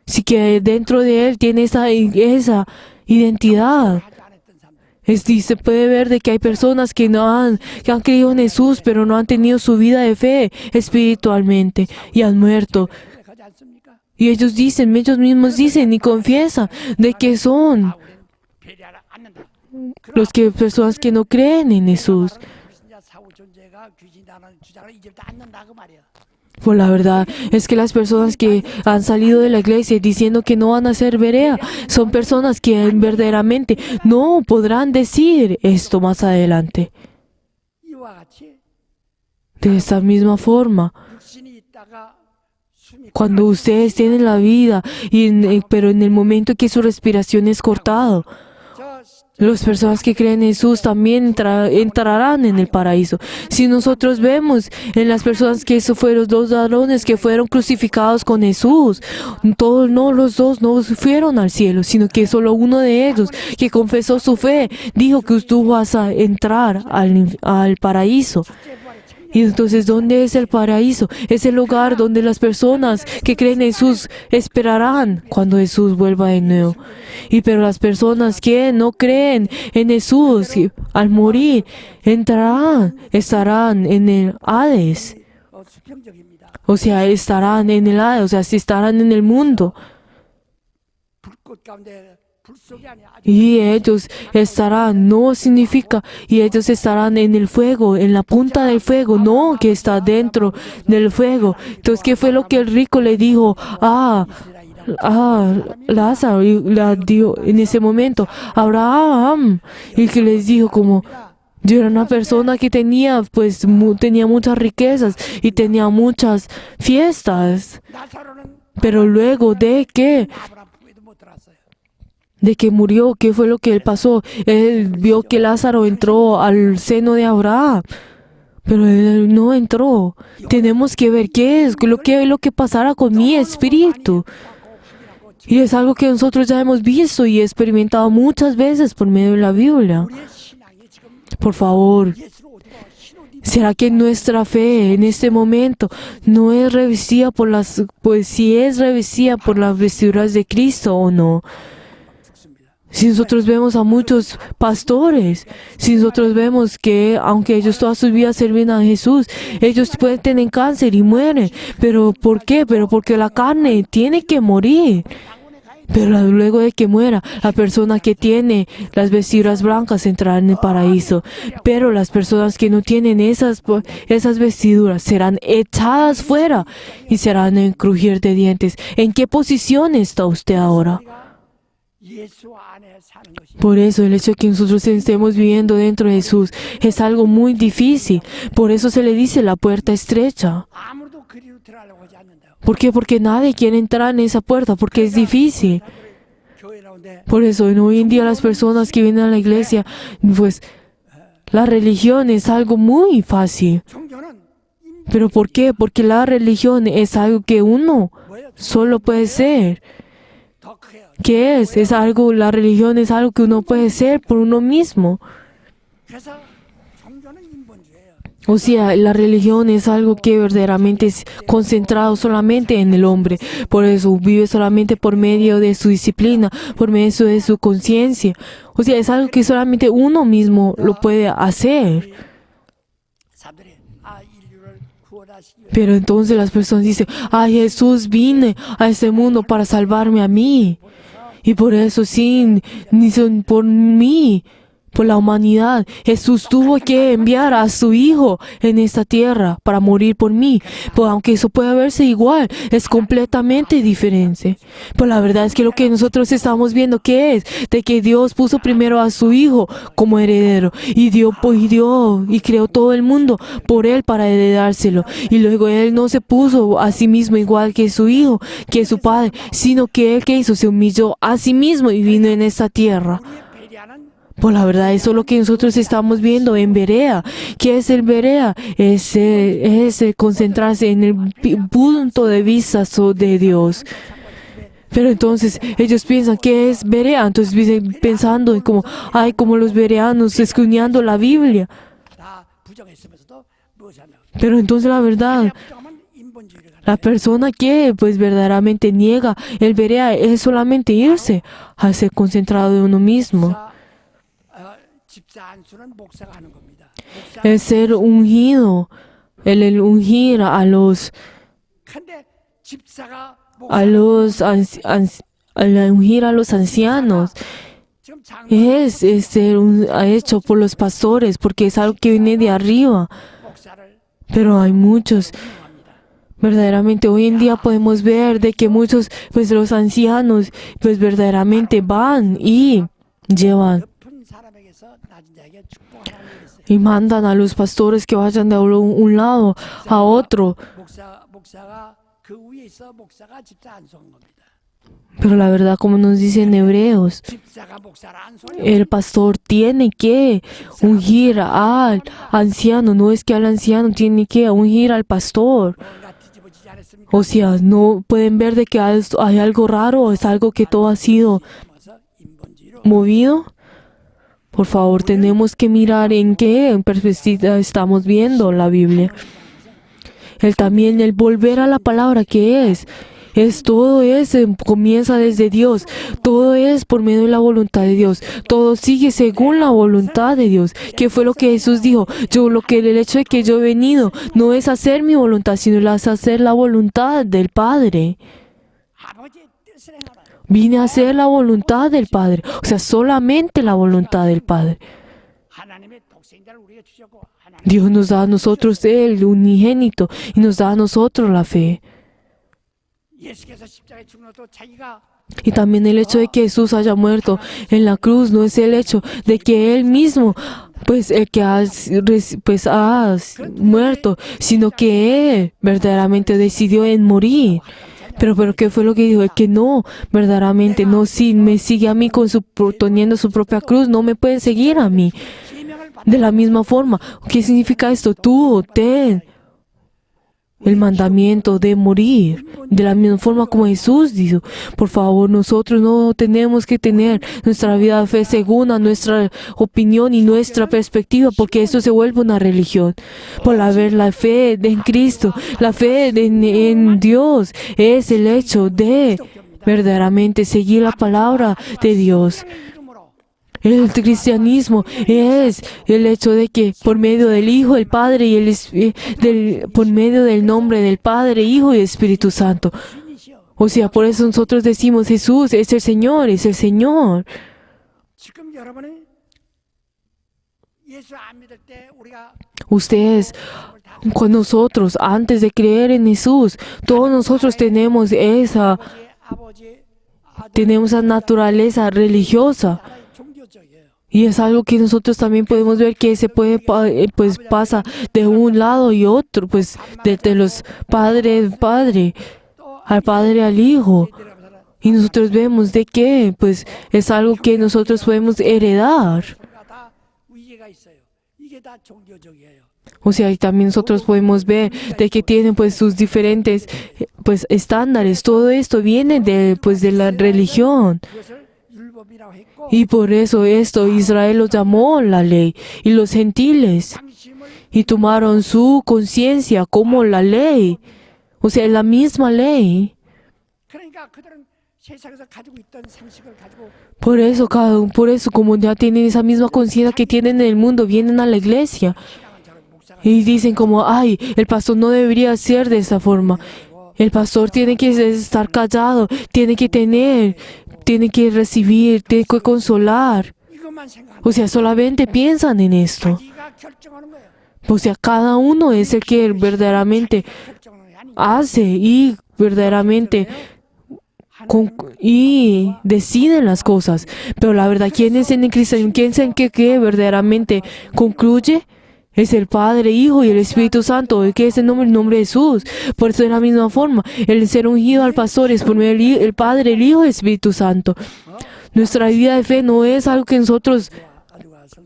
Sí que dentro de él tiene esa identidad. 하지 않았던 사람들. Se puede ver de que hay personas que han creído en Jesús, pero no han tenido su vida de fe espiritualmente y han muerto. 가지 않습니까? Y ellos mismos dicen y confiesan de que son 우리는 배려하지 않는다. personas que no creen en Jesús. 불신자 사후 존재가 귀신이라는 주장을 이제부터 않는다 그 말이야. Pues la verdad es que las personas que han salido de la iglesia diciendo que no van a ser berea son personas que verdaderamente no podrán decir esto más adelante. 이와 같이 De esta misma forma, 육신이 있다가 숨이 cuando ustedes tienen la vida, pero en el momento que su respiración es cortada, 저 Las personas que creen en Jesús también entrarán en el paraíso. Si nosotros vemos en las personas que esos fueron los ladrones que fueron crucificados con Jesús, todos, no, los dos no fueron al cielo, sino que solo uno de ellos que confesó su fe dijo que tú vas a entrar al paraíso. Y entonces, ¿dónde es el paraíso? Es el lugar donde las personas que creen en Jesús esperarán cuando Jesús vuelva de nuevo. Pero las personas que no creen en Jesús, al morir, estarán en el Hades. 수평적입니다. O sea, estarán en el Hades, o sea, estarán en el mundo. 불꽃 가운데 불 속에 아니야. Y ellos estarán, no significa, y ellos estarán en el fuego, en la punta del fuego, no que está dentro del fuego. Entonces, ¿qué fue lo que el rico le dijo a Lázaro? Y le dio en ese momento, Abraham, y que les dijo como, yo era una persona que tenía, pues, tenía muchas riquezas y tenía muchas fiestas, 나사로는 pero luego de que 아브라함 품에도 못 들어갔어요. murió, ¿qué fue lo que él pasó? Él vio que Lázaro entró al seno de Abraham, pero él no entró. Tenemos que ver qué es lo que pasará con mi espíritu. Y es algo que nosotros ya hemos visto y experimentado muchas veces por medio de la Biblia. 우리의 신앙이 지금 Por favor, 예수로 어디가 신호디 ¿será que nuestra fe en este momento no es revestida por si es revestida por las vestiduras de Cristo o no? Si nosotros vemos a muchos pastores, si nosotros vemos que aunque ellos toda su vida sirven a Jesús, ellos pueden tener cáncer y mueren. ¿Pero por qué? Pero porque la carne tiene que morir. Pero luego de que muera, la persona que tiene las vestiduras blancas entrará en el paraíso. Pero las personas que no tienen esas vestiduras serán echadas fuera y serán en crujir de dientes. ¿En qué posición está usted ahora? 예수 안에 사는 것이 Por eso el hecho de que nosotros estemos viviendo dentro de Jesús es algo muy difícil. Por eso se le dice la puerta estrecha. 아무도 그리로 들어가려고 하지 않는다. ¿Por qué? Porque nadie quiere entrar en esa puerta, porque es difícil. 교회 나오는데 Por eso hoy en día las personas que vienen a la iglesia, pues la religión es algo muy fácil. 종교는 ¿Pero por qué? Porque la religión es algo que uno 뭐예요? solo puede ser. 더 크게요. ¿Qué es? La religión es algo que uno puede ser por uno mismo. 그래서 종교는 인본주의예요. O sea, la religión es algo que verdaderamente es concentrado solamente en el hombre. Por eso vive solamente por medio de su disciplina, por medio de su conciencia. O sea, es algo que solamente uno mismo lo puede hacer. 사람들이 인류를 구원하시기 위해 Pero entonces las personas dicen, ay, Jesús vine a este mundo para salvarme a mí. Y por eso sí, ni son por mí, por la humanidad. Jesús tuvo que enviar a su Hijo en esta tierra para morir por mí. Pues aunque eso puede verse igual, es completamente diferente. Pues la verdad es que lo que nosotros estamos viendo, ¿qué es? De que Dios puso primero a su Hijo como heredero. Y y creó todo el mundo por Él para heredárselo. Y luego Él no se puso a sí mismo igual que su Hijo, que su Padre, sino que Él que hizo, se humilló a sí mismo y vino en esta tierra. 우리의 배려하는 Pues la verdad, eso es lo que nosotros estamos viendo en Berea. ¿Qué es el Berea? Es el concentrarse en el punto de vista de Dios. Pero entonces ellos piensan que es Berea, entonces vienen pensando en como los bereanos escudriñando la Biblia. 다 부정했으면서도 무엇이 한다. Pero entonces la verdad, 부정하면 인본주의를 가는 la persona que pues verdaderamente niega el Berea es solamente irse a ser concentrado en uno mismo. 집사 안수는 목사가 하는 겁니다. El ser ungido, el ungir 근데 집사가 al ungir a los ancianos 지금 장 es ser hecho por los pastores porque es algo que viene de arriba. 목사를 Pero hay muchos, 합니다. verdaderamente hoy en día podemos ver de que muchos, pues los ancianos, pues verdaderamente van y llevan 높은 사람에게서 낮은 자에게 축복하라는 일이 있어요. y mandan a los pastores que vayan de un lado a otro. 목사가 그 위에 있어 목사가 집사 안수한 겁니다. Pero la verdad, como nos dicen Hebreos, 집사가 목사를 안 소리. el pastor tiene que ungir al anciano. No es que al anciano tiene que ungir al pastor. 뭔가 뒤집어지지 않았습니까? O sea, no pueden ver de que hay algo raro, es algo que todo ha sido 넘어서 인본주의로 movido. Por favor, tenemos que mirar en qué perspectiva estamos viendo la Biblia. El volver a la palabra que es todo comienza desde Dios. Todo es por medio de la voluntad de Dios. Todo sigue según la voluntad de Dios. ¿Qué fue lo que Jesús dijo? El hecho de que yo he venido no es hacer mi voluntad, sino es hacer la voluntad del Padre. 아버지의 뜻을 행하라. Vine a hacer la voluntad del Padre. O sea, solamente la voluntad del Padre. 하나님의 독생자를 우리에게 주셨고 하나님 Dios nos da a nosotros el unigénito y nos da a nosotros la fe. 예수께서 십자가에 죽은 것도 자기가 Y también el hecho de que Jesús haya muerto en la cruz no es el hecho de que Él mismo, pues el que ha muerto, sino que Él verdaderamente decidió en morir. Pero ¿qué fue lo que dijo? El que no, verdaderamente no, si me sigue a mí teniendo su propia cruz, no me pueden seguir a mí. 계명을 받 De la misma forma, ¿qué significa esto? Tú ten el mandamiento de morir. De la misma forma como Jesús dijo, por favor, nosotros no tenemos que tener nuestra vida de fe según a nuestra opinión y nuestra perspectiva, porque eso se vuelve una religión. Por la fe en Cristo, la fe en Dios es el hecho de verdaderamente seguir la palabra de Dios. 이름으로 El cristianismo es el hecho de que por medio del Hijo, el Padre y por medio del nombre del Padre, Hijo y Espíritu Santo. 주님이시여. O sea, por eso nosotros decimos Jesús es el Señor, es el Señor. 지금 여러분은 예수 안 믿을 때 우리가 Ustedes, con nosotros, antes de creer en Jesús, todos nosotros tenemos esa naturaleza religiosa. 하나의 종교적이에요. Y es algo que nosotros también podemos ver que se puede, pues pasa de un lado y otro, pues desde los padres al padre al hijo. Y nosotros vemos de que, pues es algo que nosotros podemos heredar. 다 위계가 있어요. 이게 다 종교적이에요. O sea, y también nosotros podemos ver de que tienen pues sus diferentes pues estándares. Todo esto viene de la religión. 그것을 율법이라고 했고 Y por eso Israel lo llamó la ley. Y los gentiles 양심을 y tomaron su conciencia como la ley. O sea, la misma ley. 그러니까 그들은 세상에서 가지고 있던 상식을 가지고 Por eso, como ya tienen esa misma conciencia que tienen en el mundo, vienen a la iglesia 신앙한 자를 묵상하는 y dicen como, ay, el pastor no debería ser de esa forma. El pastor tiene que estar callado, tiene que recibir, tiene que consolar. 이것만 생각하고 O sea, solamente piensan en esto. 자기가 결정하는 거예요. O sea, cada uno es el que verdaderamente 결정하는 게 아니고 hace y verdaderamente y deciden las cosas. Pero la verdad, ¿quién es en el cristianismo? ¿Quién es el que verdaderamente concluye? Es el Padre, Hijo y el Espíritu Santo. ¿Qué es el nombre de Jesús? Por eso de la misma forma, el ser ungido al pastor es por medio del Padre, el Hijo y el Espíritu Santo. Nuestra vida de fe no es algo que nosotros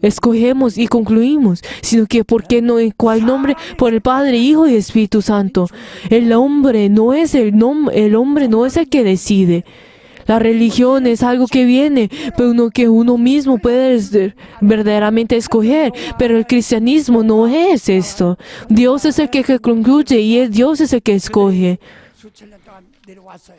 escogemos y concluimos, sino que ¿por qué no? ¿En cuál nombre? Por el Padre, Hijo y Espíritu Santo. El hombre no es el que decide. La religión es algo que viene, pero que uno mismo puede verdaderamente escoger. Pero el cristianismo no es esto. Dios es el que concluye y Dios es el que escoge. 수천 년 동안 내려왔어요.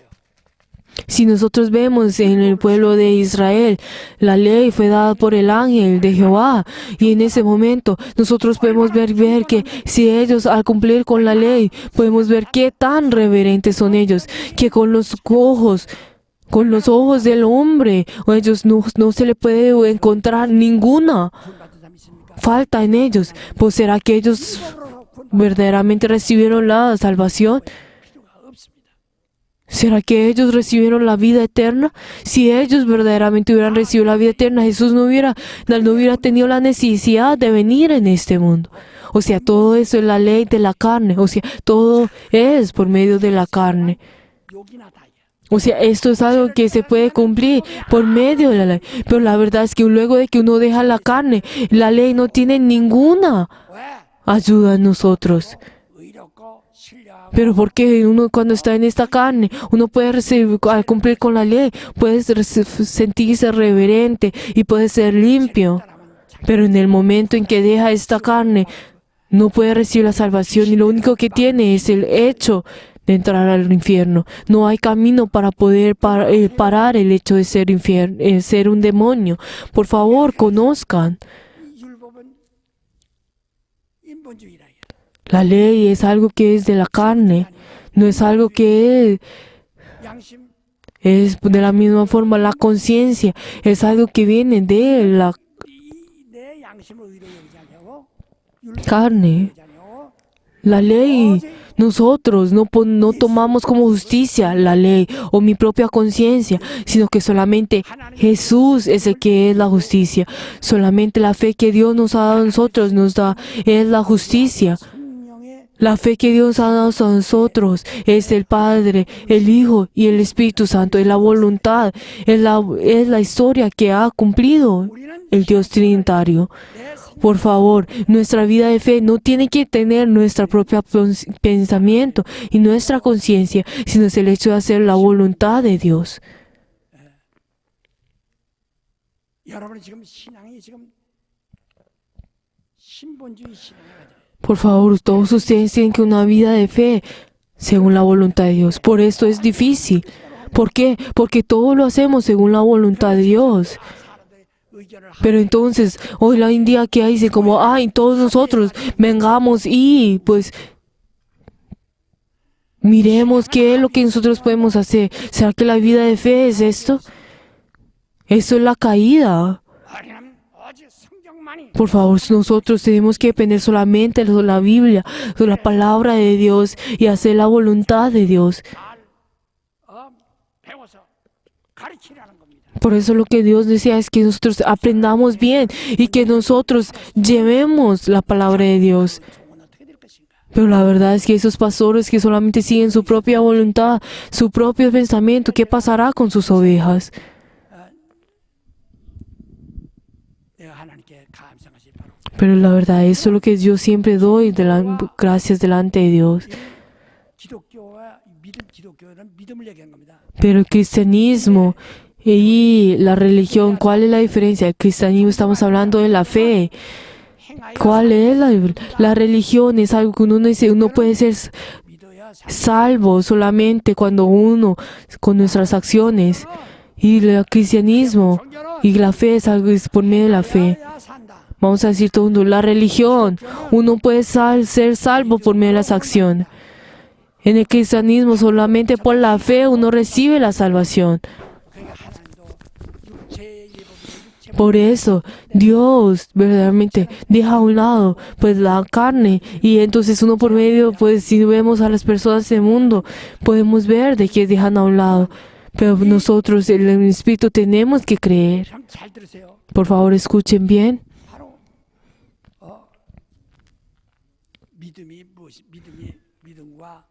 Si nosotros vemos en el pueblo de Israel, la ley fue dada por el ángel de Jehová. Y en ese momento nosotros podemos ver que si ellos al cumplir con la ley, podemos ver qué tan reverentes son ellos, que con los ojos del hombre, ellos no se le puede encontrar ninguna 구원받은 사람 있습니까? falta en ellos. Pues ¿será que ellos verdaderamente recibieron la salvación? 필요가 없습니다. ¿Será que ellos recibieron la vida eterna? Si ellos verdaderamente hubieran recibido la vida eterna, Jesús no hubiera tenido la necesidad de venir en este mundo. O sea, todo eso es la ley de la carne. O sea, todo es por medio de la carne. 욕이나 다야. O sea, esto es algo que se puede cumplir por medio de la ley. Pero la verdad es que luego de que uno deja la carne, la ley no tiene ninguna 왜? ayuda en nosotros. 의롭고 신령하고 Pero porque uno cuando está en esta carne, uno puede recibir, al cumplir con la ley, puede sentirse reverente y puede ser limpio. Pero en el momento en que deja esta carne, no puede recibir la salvación y lo único que tiene es el hecho de entrar al infierno. No hay camino para poder parar el hecho de ser ser un demonio. Por favor, conozcan. 이 율법은 인본주의라. La ley es algo que es de la carne, no es algo que 양심 es de la misma forma la conciencia, es algo que viene de la 내 양심을 의로 여기지 아니하고 율법을 carne. 여기지 아니하고 La ley, nosotros no tomamos como justicia la ley o mi propia conciencia, sino que solamente Jesús es el que es la justicia. Solamente la fe que Dios nos ha dado a nosotros nos da, es la justicia. 성령의 La fe que Dios ha dado a nosotros es el Padre, el Hijo y el Espíritu Santo, es la voluntad, es la historia que ha cumplido el Dios Trinitario. 내 Por favor, nuestra vida de fe no tiene que tener nuestro propio pensamiento y nuestra conciencia, sino es el hecho de hacer la voluntad de Dios. 여러분이 지금 신앙이 지금 신본주의 신앙이거든요. Por favor, todos ustedes tienen que una vida de fe según la voluntad de Dios. Por esto es difícil. ¿Por qué? Porque todo lo hacemos según la voluntad de Dios. 사람들의 의견을 Pero entonces, hoy en día que dice como, ay, todos nosotros vengamos y pues miremos qué es lo que nosotros podemos hacer. ¿Será que la vida de fe es esto? Eso es la caída. 하나님 오직 성경만이 Por favor, nosotros tenemos que depender solamente de la Biblia, de la palabra de Dios y hacer la voluntad de Dios. 배워서 가르치라는 겁니다. Por eso lo que Dios decía es que nosotros aprendamos bien y que nosotros llevemos la palabra de Dios. 종은 어떻게 될 것인가? Pero la verdad es que esos pastores que solamente siguen su propia voluntad, su propio pensamiento, ¿qué pasará con sus ovejas? 내가 하나님께 감사하실 바로 Pero la verdad, eso es lo que yo siempre doy gracias delante de Dios. 기독교와 기독교는 믿음을 얘기한 겁니다. Pero el cristianismo y la religión, ¿cuál es la diferencia? El cristianismo estamos hablando de la fe. ¿Cuál es la religión? Es algo que uno dice, uno puede ser 믿어야 salvo solamente cuando uno, con nuestras acciones. Y el cristianismo y la fe es algo es por medio de la fe. 살아야 산다. Vamos a decir todo mundo, la religión, uno puede ser salvo por medio de las acciones. En el cristianismo solamente por la fe uno recibe la salvación. 그러니까 하나님도 육체의 예법을 Por eso Dios verdaderamente deja a un lado pues la carne y entonces uno por medio pues si vemos a las personas del mundo podemos ver de que dejan a un lado. Pero nosotros en el Espíritu tenemos que creer. 잘 들으세요. Por favor escuchen bien. 바로 믿음과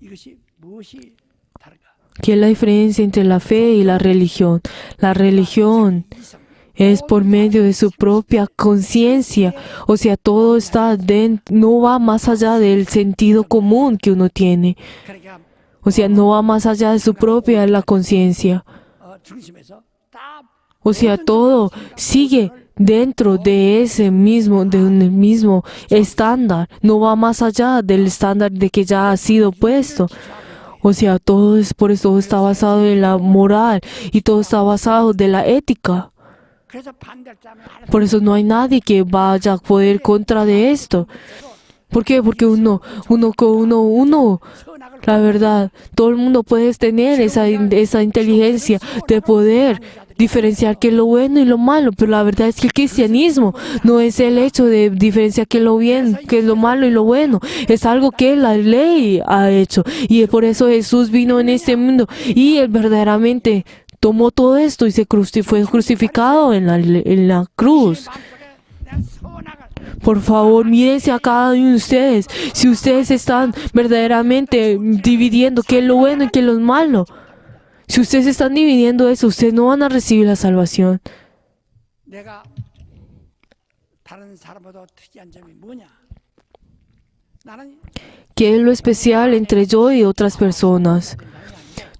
이것이 무엇이 다른가? ¿Qué es la diferencia entre la fe y la religión? La religión es por medio de su propia conciencia. O sea, todo está dentro, no va más allá del sentido común que uno tiene. 그러니까 O sea, no va más allá de su propia la conciencia. 중심에서 다 O sea, todo sigue dentro de de un mismo estándar. No va más allá del estándar de que ya ha sido puesto. O sea, todo es por eso todo está basado en la moral y todo está basado de la ética. 그래서 반대할 자면 하나님 Por eso no hay nadie que vaya a poder contra de esto. ¿Por qué? Porque uno, 선악을 la verdad, todo el mundo puede tener esa inteligencia de poder diferenciar qué es lo bueno y lo malo, pero la verdad es que el cristianismo no es el hecho de diferenciar qué es lo bien, qué es lo malo y lo bueno, es algo que la ley ha hecho y por eso Jesús vino en este mundo y él verdaderamente tomó todo esto y fue crucificado en la cruz. 마음속에 내 선악을 Por favor, mírense a cada uno de ustedes. Si ustedes están verdaderamente dividiendo qué es lo bueno y qué es lo malo, Si ustedes están dividiendo eso, ustedes no van a recibir la salvación. 내가 다른 사람보다 특이한 점이 뭐냐? 나는 ¿Qué es lo especial entre yo y otras personas?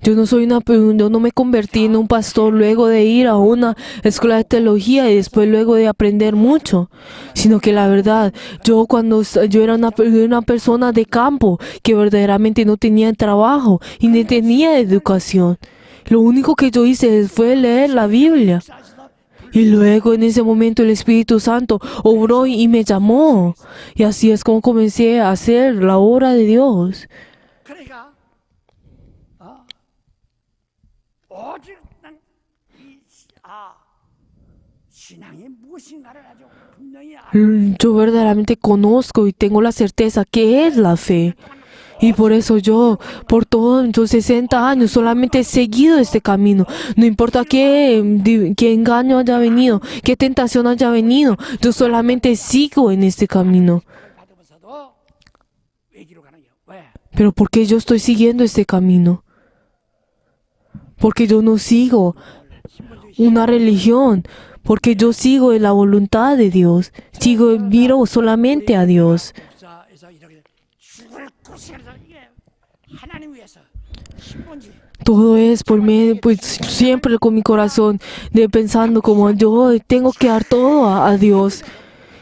Yo no me convertí en un pastor luego de ir a una escuela de teología y después luego de aprender mucho, sino que la verdad, yo era una persona de campo que verdaderamente no tenía trabajo y ni tenía educación. Lo único que yo hice fue leer la Biblia. Y luego en ese momento el Espíritu Santo obró y me llamó. Y así es como comencé a hacer la obra de Dios. 그러니까 오직 신앙이 무엇인가를 아주 분명히 Yo verdaderamente conozco y tengo la certeza que es la fe. Y por eso yo, por todos los 60 años, solamente he seguido este camino. No importa qué engaño haya venido, qué tentación haya venido, yo solamente sigo en este camino. 받으면서도 외기로 가는 게 왜? Pero ¿por qué yo estoy siguiendo este camino? Porque yo no sigo una religión, porque yo sigo en la voluntad de Dios. Miro solamente a Dios. 목사에서 이렇게 죽을 고생해서 이게 하나님 위해서 신본지 Todo es por medio, pues siempre con mi corazón, pensando como yo tengo que dar todo a Dios.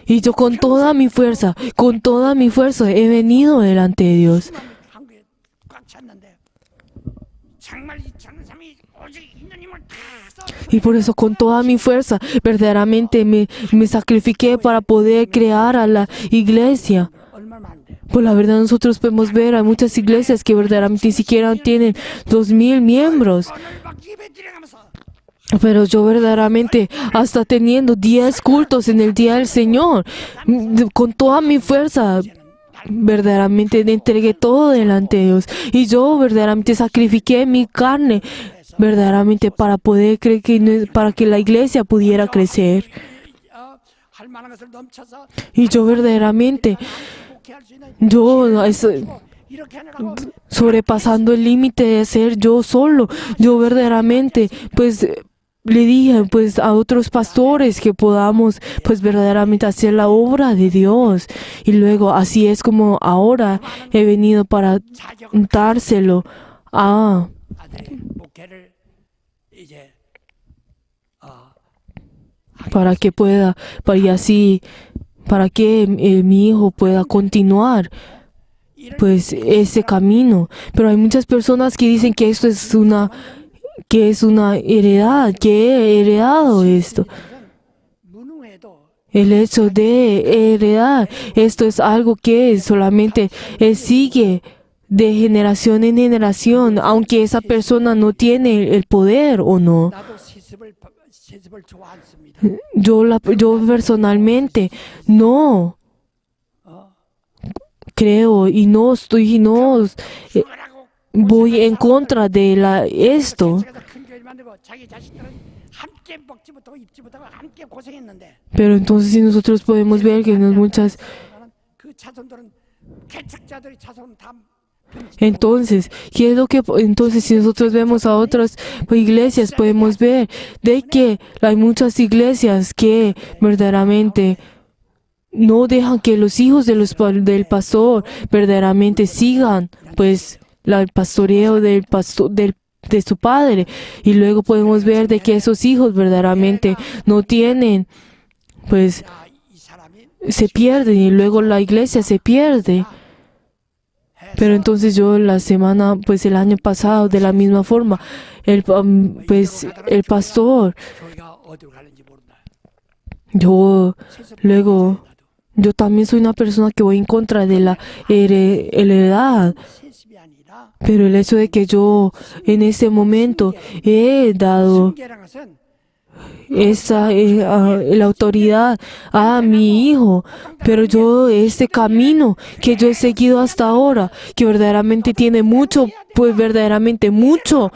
Y yo con toda mi fuerza he venido delante de Dios. 한국에 꽉 찼는데 정말 이 전삼이 오직 있는 힘을 다 써. Y por eso con toda mi fuerza verdaderamente me sacrifiqué para poder crear a la iglesia. 얼마나 안 돼. Pues la verdad nosotros podemos ver a muchas iglesias que verdaderamente ni siquiera tienen 2,000 miembros. 오늘 막 예배 드려가면서 Pero yo verdaderamente, hasta teniendo 10 cultos en el día del Señor, con toda mi fuerza, verdaderamente entregué todo delante de Dios. Y yo verdaderamente sacrifiqué mi carne, verdaderamente para poder para que la iglesia pudiera crecer. 할 만한 것을 넘쳐서 Y yo verdaderamente, 복귀할 수 있는 이렇게 하느라고 sobrepasando el límite de ser yo solo, yo verdaderamente, pues le dije pues a otros pastores que podamos pues verdaderamente hacer la obra de Dios. Y luego así es como ahora he venido para dárselo a 아들이 목회를 이제 para que pueda, para que mi hijo pueda continuar pues ese camino. Pero hay muchas personas que dicen que esto es una heredad, que he heredado esto. 무능해도 El hecho de heredar, esto es algo que solamente sigue de generación en generación, aunque esa persona no tiene el poder o no. 나도 세습을 좋아 않습니다. Yo personalmente no creo y no voy en contra de esto. 그래서 큰 교회를 만들고 자기 자식들은 함께 먹지 못하고 입지 못하고 함께 고생했는데 Pero entonces si nosotros podemos ver que muchas 그 자손들은 개척자들이 자손 다 entonces, ¿qué es lo que entonces si nosotros vemos a otras iglesias podemos ver de que hay muchas iglesias que verdaderamente no dejan que los hijos del pastor verdaderamente sigan pues el pastoreo de su padre, y luego podemos ver de que esos hijos verdaderamente no tienen pues 이 사람이 se pierden y luego la iglesia se pierde. Pero entonces yo pues el año pasado, de la misma forma, el pastor, 교회가 어디로 가는지 모른다. yo también soy una persona que voy en contra de la heredad. 세습이 아니라 Pero el hecho de que yo en ese momento he dado 승계라는 것은 la autoridad a mi hijo, pero este camino que yo he seguido hasta ahora, que verdaderamente tiene mucho, pues verdaderamente mucho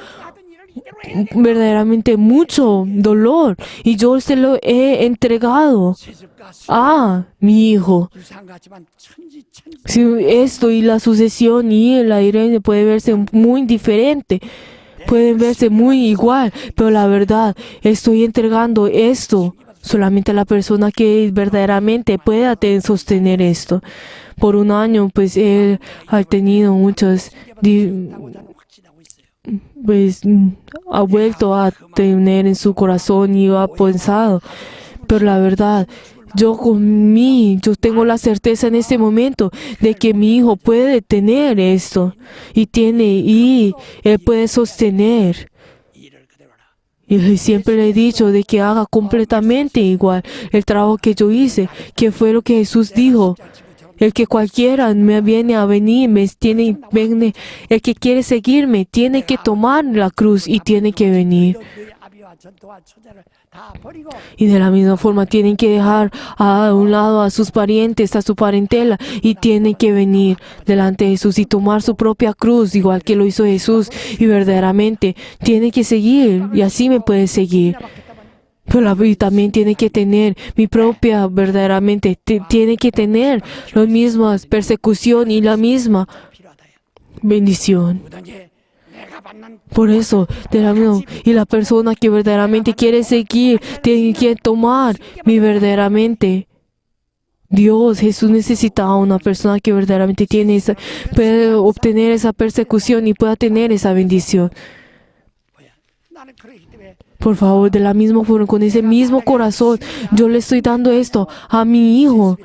dolor, y yo se lo he entregado 세습과 a mi hijo. 유사한 것 같지만 천지 Si esto y la sucesión y la herencia puede verse muy diferente, pueden verse muy igual, pero la verdad, estoy entregando esto solamente a la persona que verdaderamente pueda sostener esto. Por un año, pues él ha tenido muchas, pues ha vuelto a tener en su corazón y ha pensado, pero la verdad, yo tengo la certeza en este momento de que mi hijo puede tener esto y él puede sostener. Y siempre le he dicho de que haga completamente igual el trabajo que yo hice, que fue lo que Jesús dijo. El que cualquiera me viene a venir, el que quiere seguirme, tiene que tomar la cruz y tiene que venir. Y de la misma forma tienen que dejar a un lado a sus parientes, a su parentela, y tienen que venir delante de Jesús y tomar su propia cruz, igual que lo hizo Jesús, y verdaderamente tiene que seguir, y así me puede seguir. Pero y también tiene que tener mi propia, verdaderamente, tiene que tener las mismas persecución y la misma bendición. Por eso, y la persona que verdaderamente quiere seguir, tiene que tomar verdaderamente. Dios, Jesús necesitaba una persona que verdaderamente puede obtener esa persecución y pueda tener esa bendición. Por favor, de la misma forma, con ese mismo corazón, yo le estoy dando esto a mi hijo.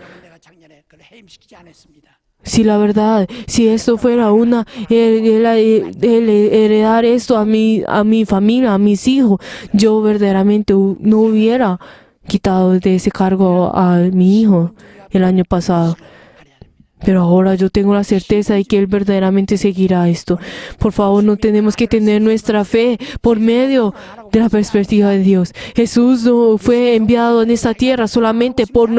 Si la verdad, si esto fuera heredar esto a mi familia, a mis hijos, yo verdaderamente no hubiera quitado de ese cargo a mi hijo el año pasado. Pero ahora yo tengo la certeza de que Él verdaderamente seguirá esto. Por favor, no tenemos que tener nuestra fe por medio de la perspectiva de Dios. Jesús no fue enviado en esta tierra solamente para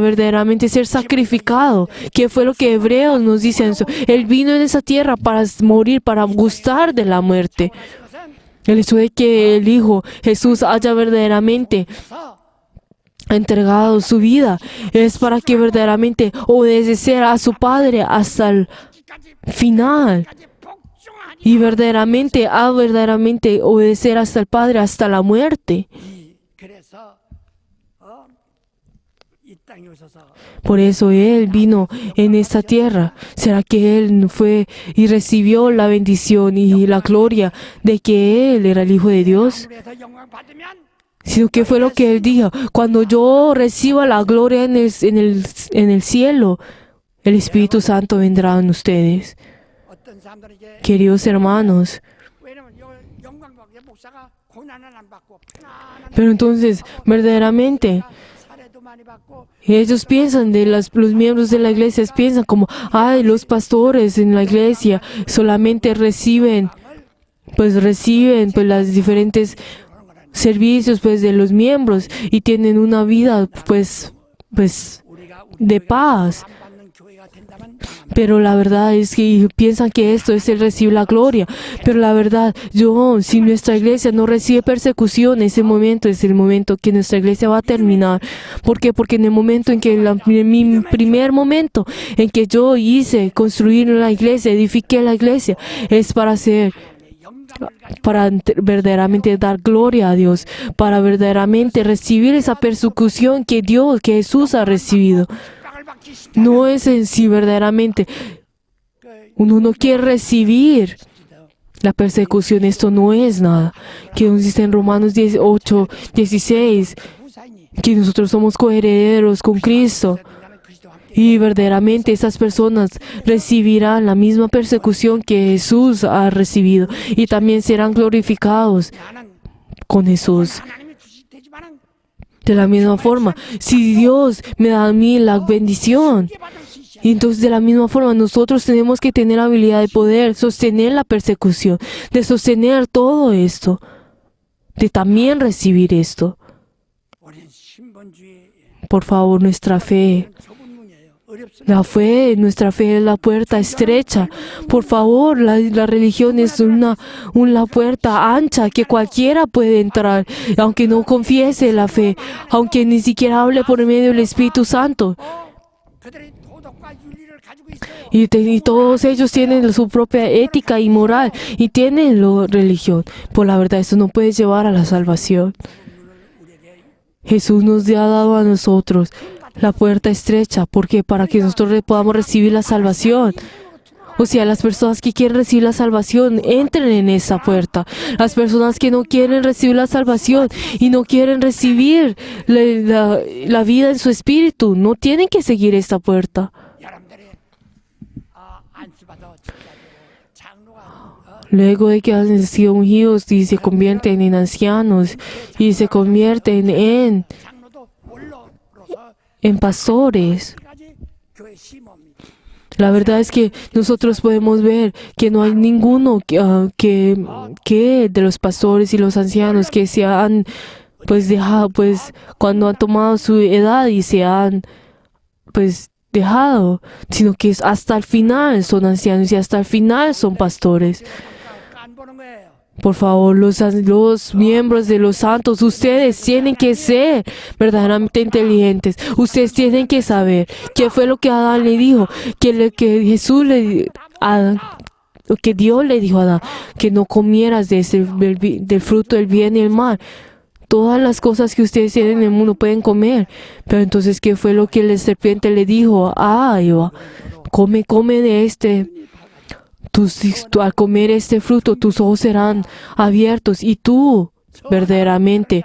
verdaderamente ser sacrificado. ¿Qué fue lo que Hebreos nos dicen? Él vino en esa tierra para morir, para gustar de la muerte. El hecho de que el Hijo Jesús haya verdaderamente entregado su vida es para que verdaderamente obedeciera a su Padre hasta el final y verdaderamente obedecer hasta el Padre hasta la muerte. Por eso Él vino en esta tierra. ¿Será que Él fue y recibió la bendición y la gloria de que Él era el Hijo de Dios? Sino que fue lo que Él dijo: cuando yo reciba la gloria en el cielo, el Espíritu Santo vendrá en ustedes. Queridos hermanos, pero entonces, verdaderamente, ellos piensan los miembros de la iglesia, piensan como, los pastores en la iglesia solamente reciben las diferentes servicios de los miembros y tienen una vida de paz. Pero la verdad es que piensan que esto es el recibir la gloria. Pero la verdad, si nuestra iglesia no recibe persecución, ese momento es el momento que nuestra iglesia va a terminar. ¿Por qué? Porque en el momento en mi primer momento en que yo construir la iglesia, edifiqué la iglesia, es para verdaderamente dar gloria a Dios, para verdaderamente recibir esa persecución que Jesús ha recibido. No es en sí verdaderamente uno no quiere recibir la persecución, esto no es nada. Que nos dice en Romanos 8:16 que nosotros somos coherederos con Cristo. Y verdaderamente esas personas recibirán la misma persecución que Jesús ha recibido y también serán glorificados con Jesús. De la misma forma, si Dios me da a mí la bendición, entonces de la misma forma nosotros tenemos que tener la habilidad de poder sostener la persecución, de sostener todo esto, de también recibir esto. Por favor, nuestra fe es la puerta estrecha. Por favor, la religión es una puerta ancha que cualquiera puede entrar, aunque no confiese la fe, aunque ni siquiera hable por medio del Espíritu Santo. 가지고 있어요. Y todos ellos tienen su propia ética y moral y tienen la religión. Por la verdad, eso no puede llevar a la salvación. 우리에게 Jesús nos ha dado a nosotros la puerta estrecha, porque para que nosotros podamos recibir la salvación. O sea, las personas que quieren recibir la salvación, entren en esa puerta. Las personas que no quieren recibir la salvación y no quieren recibir la vida en su espíritu, no tienen que seguir esta puerta. 여러분들이 안수받아 집사되고 장로가 Luego de que han sido ungidos y se convierten en ancianos y se convierten 장로도 원로로서 en pastores. 까지 교회 심어입니다. La verdad es que nosotros podemos ver que no hay ninguno que de los pastores y los ancianos que se han pues dejado, pues cuando han tomado su edad y se han pues dejado, sino que hasta el final son ancianos y hasta el final son pastores. 안 보는 거예요. Por favor, los miembros de los santos, ustedes tienen que ser verdaderamente inteligentes. Ustedes tienen que saber qué fue lo que Adán le dijo, que Jesús que Dios le dijo a Adán, que no comieras del fruto del bien y el mal. Todas las cosas que ustedes tienen en el mundo pueden comer. Pero entonces, ¿qué fue lo que la serpiente le dijo a Eva? Come de este. Al comer este fruto, tus ojos serán abiertos y tú verdaderamente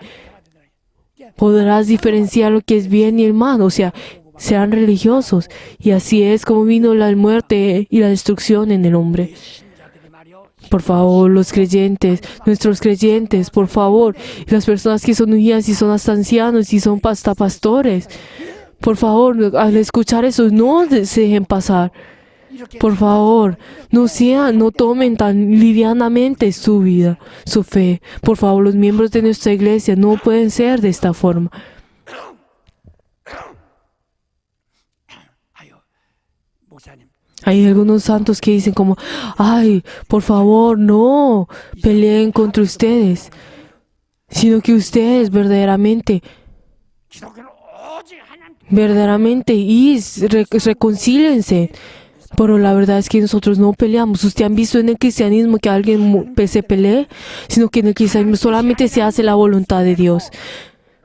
podrás diferenciar lo que es bien y el mal. O sea, serán religiosos. Y así es como vino la muerte y la destrucción en el hombre. 신자들이 말이요. Por favor, los creyentes, nuestros creyentes, por favor, y las personas que son ungidas y son hasta ancianos y son hasta pastores, por favor, al escuchar eso, no se dejen pasar. Por favor, no tomen tan livianamente su vida, su fe. Por favor, los miembros de nuestra iglesia no pueden ser de esta forma. 아유, 목사님. Hay algunos santos que dicen como, ay, por favor, no peleen contra ustedes, sino que ustedes verdaderamente 기독교는 오직 하나님 reconcíliense. Pero la verdad es que nosotros no peleamos. ¿Usted han visto en el cristianismo que alguien se pelee? Sino que en el cristianismo solamente se hace la voluntad de Dios.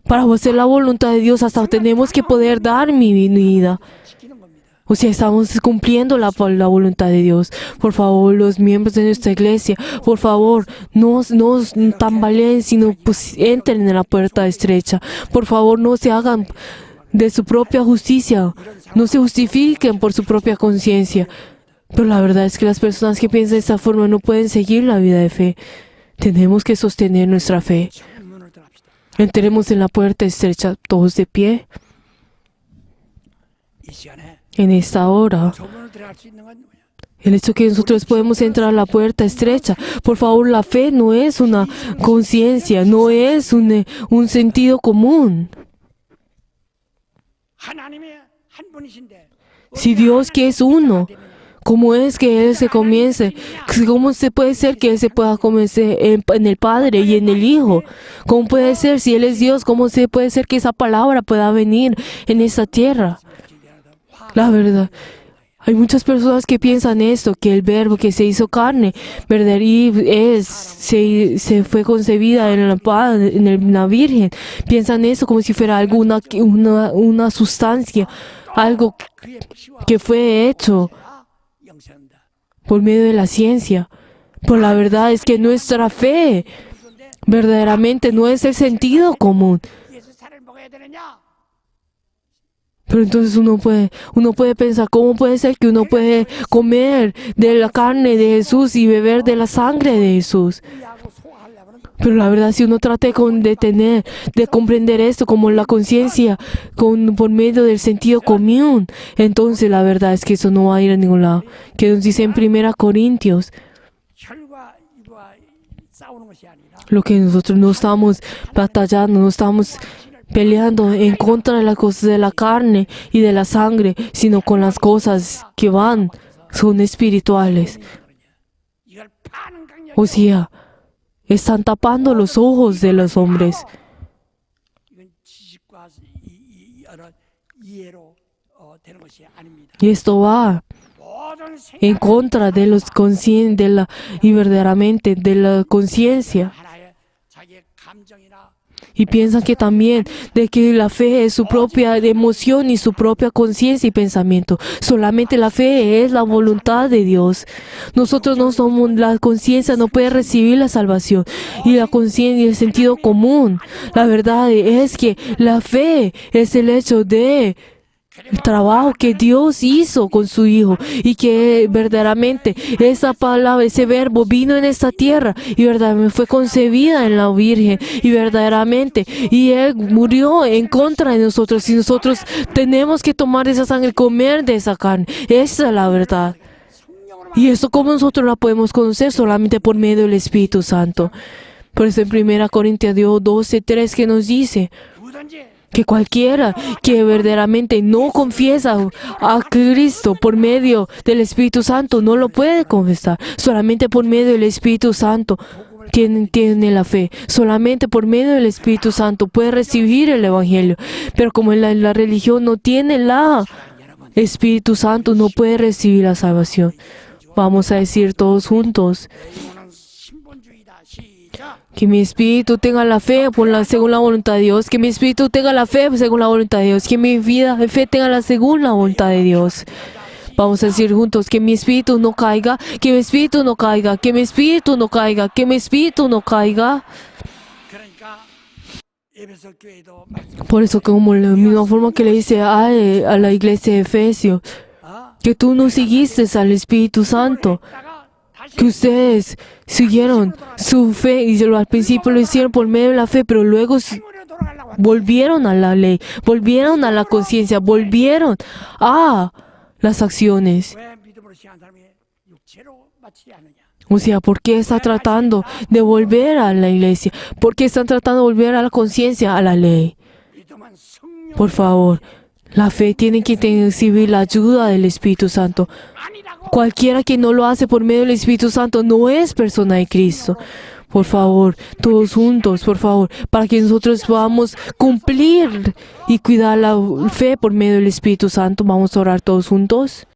Para hacer la voluntad de Dios hasta tenemos que poder dar mi vida. 지키는 겁니다. O sea, estamos cumpliendo la voluntad de Dios. Por favor, los miembros de nuestra iglesia, por favor, no tambaleen, sino pues, entren en la puerta estrecha. Por favor, no se hagan de su propia justicia, no se justifiquen por su propia conciencia. Pero la verdad es que las personas que piensan de esta forma no pueden seguir la vida de fe. Tenemos que sostener nuestra fe. 문을 들어갑시다. Entremos en la puerta estrecha, todos de pie. 이 시간에 En esta hora, 저 문을 들어갈 수 있는 건 뭐야? el hecho que nosotros podemos entrar a la puerta estrecha. Por favor, la fe no es una conciencia, no es un sentido común. 하나님이 한 분이신데 Si Dios que es uno, ¿cómo es que Él se comience? ¿Cómo se puede ser que Él se pueda convencer en el Padre y en el Hijo? ¿Cómo puede ser si Él es Dios? ¿Cómo se puede ser que esa palabra pueda venir en esta tierra? La verdad, hay muchas personas que piensan esto, que el verbo que se hizo carne, ¿verdad? Y se fue concebida en la Virgen. Piensan eso como si fuera una sustancia, algo 그의 피와 que fue hecho 영생한다. por medio de la ciencia. Pero la verdad es que nuestra fe verdaderamente no es el sentido común. 예수 살을 먹어야 되느냐? Pero entonces uno puede pensar, ¿cómo puede ser que uno puede comer de la carne de Jesús y beber de la sangre de Jesús? 이해하고 소화하려면 Pero la verdad, si uno trata de comprender esto como la conciencia por medio del sentido común, entonces la verdad es que eso no va a ir a ningún lado. Que nos dice en 1 Corintios, 혈과 이와 싸우는 것이 아니라 lo que nosotros no estamos batallando, no estamos peleando en contra de las cosas de la carne y de la sangre, sino con las cosas que son espirituales. 이걸 파는 강력이 O sea, están tapando los ojos de los hombres. 이건 지식과 여러 이해로 되는 것이 아닙니다. Y esto va 모든 en 생각 contra de los de la, y verdaderamente de la conciencia. 하나의 자기의 감정이나 Y piensan que también de que la fe es su propia emoción y su propia conciencia y pensamiento. Solamente la fe es la voluntad de Dios. Nosotros no somos, la conciencia no puede recibir la salvación. Y la conciencia y el sentido común. La verdad es que la fe es el hecho de el trabajo que Dios hizo con su Hijo y que verdaderamente esa palabra, ese verbo vino en esta tierra y verdaderamente fue concebida en la Virgen y verdaderamente y Él murió en contra de nosotros y nosotros tenemos que tomar esa sangre, comer de esa carne. Esa es la verdad. Y eso como nosotros la podemos conocer solamente por medio del Espíritu Santo. Por eso en 1 Corintios 12:3 que nos dice 누구든지 que cualquiera que verdaderamente no confiesa a Cristo por medio del Espíritu Santo no lo puede confesar. Solamente por medio del Espíritu Santo tiene la fe. Solamente por medio del Espíritu Santo puede recibir el Evangelio. Pero como la religión no tiene el Espíritu Santo, no puede recibir la salvación. Vamos a decir todos juntos. 영혼은 신본주의다. 시작. Que mi espíritu tenga la fe según la voluntad de Dios. Que mi espíritu tenga la fe según la voluntad de Dios. Que mi vida de fe tenga según la voluntad de Dios. Vamos a decir juntos que mi espíritu no caiga, que mi espíritu no caiga, que mi espíritu no caiga, que mi espíritu no caiga. 그러니까 에베소 교회도 말씀. Por eso, como la misma forma que le dice a la iglesia de Efesios, que tú no seguiste al Espíritu Santo, que ustedes siguieron su fe y al principio lo hicieron por medio de la fe, pero luego 행위로 돌아가려고 volvieron a la ley, volvieron a la conciencia, volvieron a las acciones. 왜 믿음으로 시작한 사람이 육체로 마치지 않느냐? O sea, ¿por qué está tratando de volver a la iglesia? ¿Por qué están tratando de volver a la conciencia, a la ley? 믿음은 성령 Por favor, la fe tiene que recibir la ayuda del Espíritu Santo. 아니라고 Cualquiera que no lo hace por medio del Espíritu Santo no es persona de Cristo. Por favor, todos juntos, por favor, para que nosotros podamos cumplir y cuidar la fe por medio del Espíritu Santo, vamos a orar todos juntos.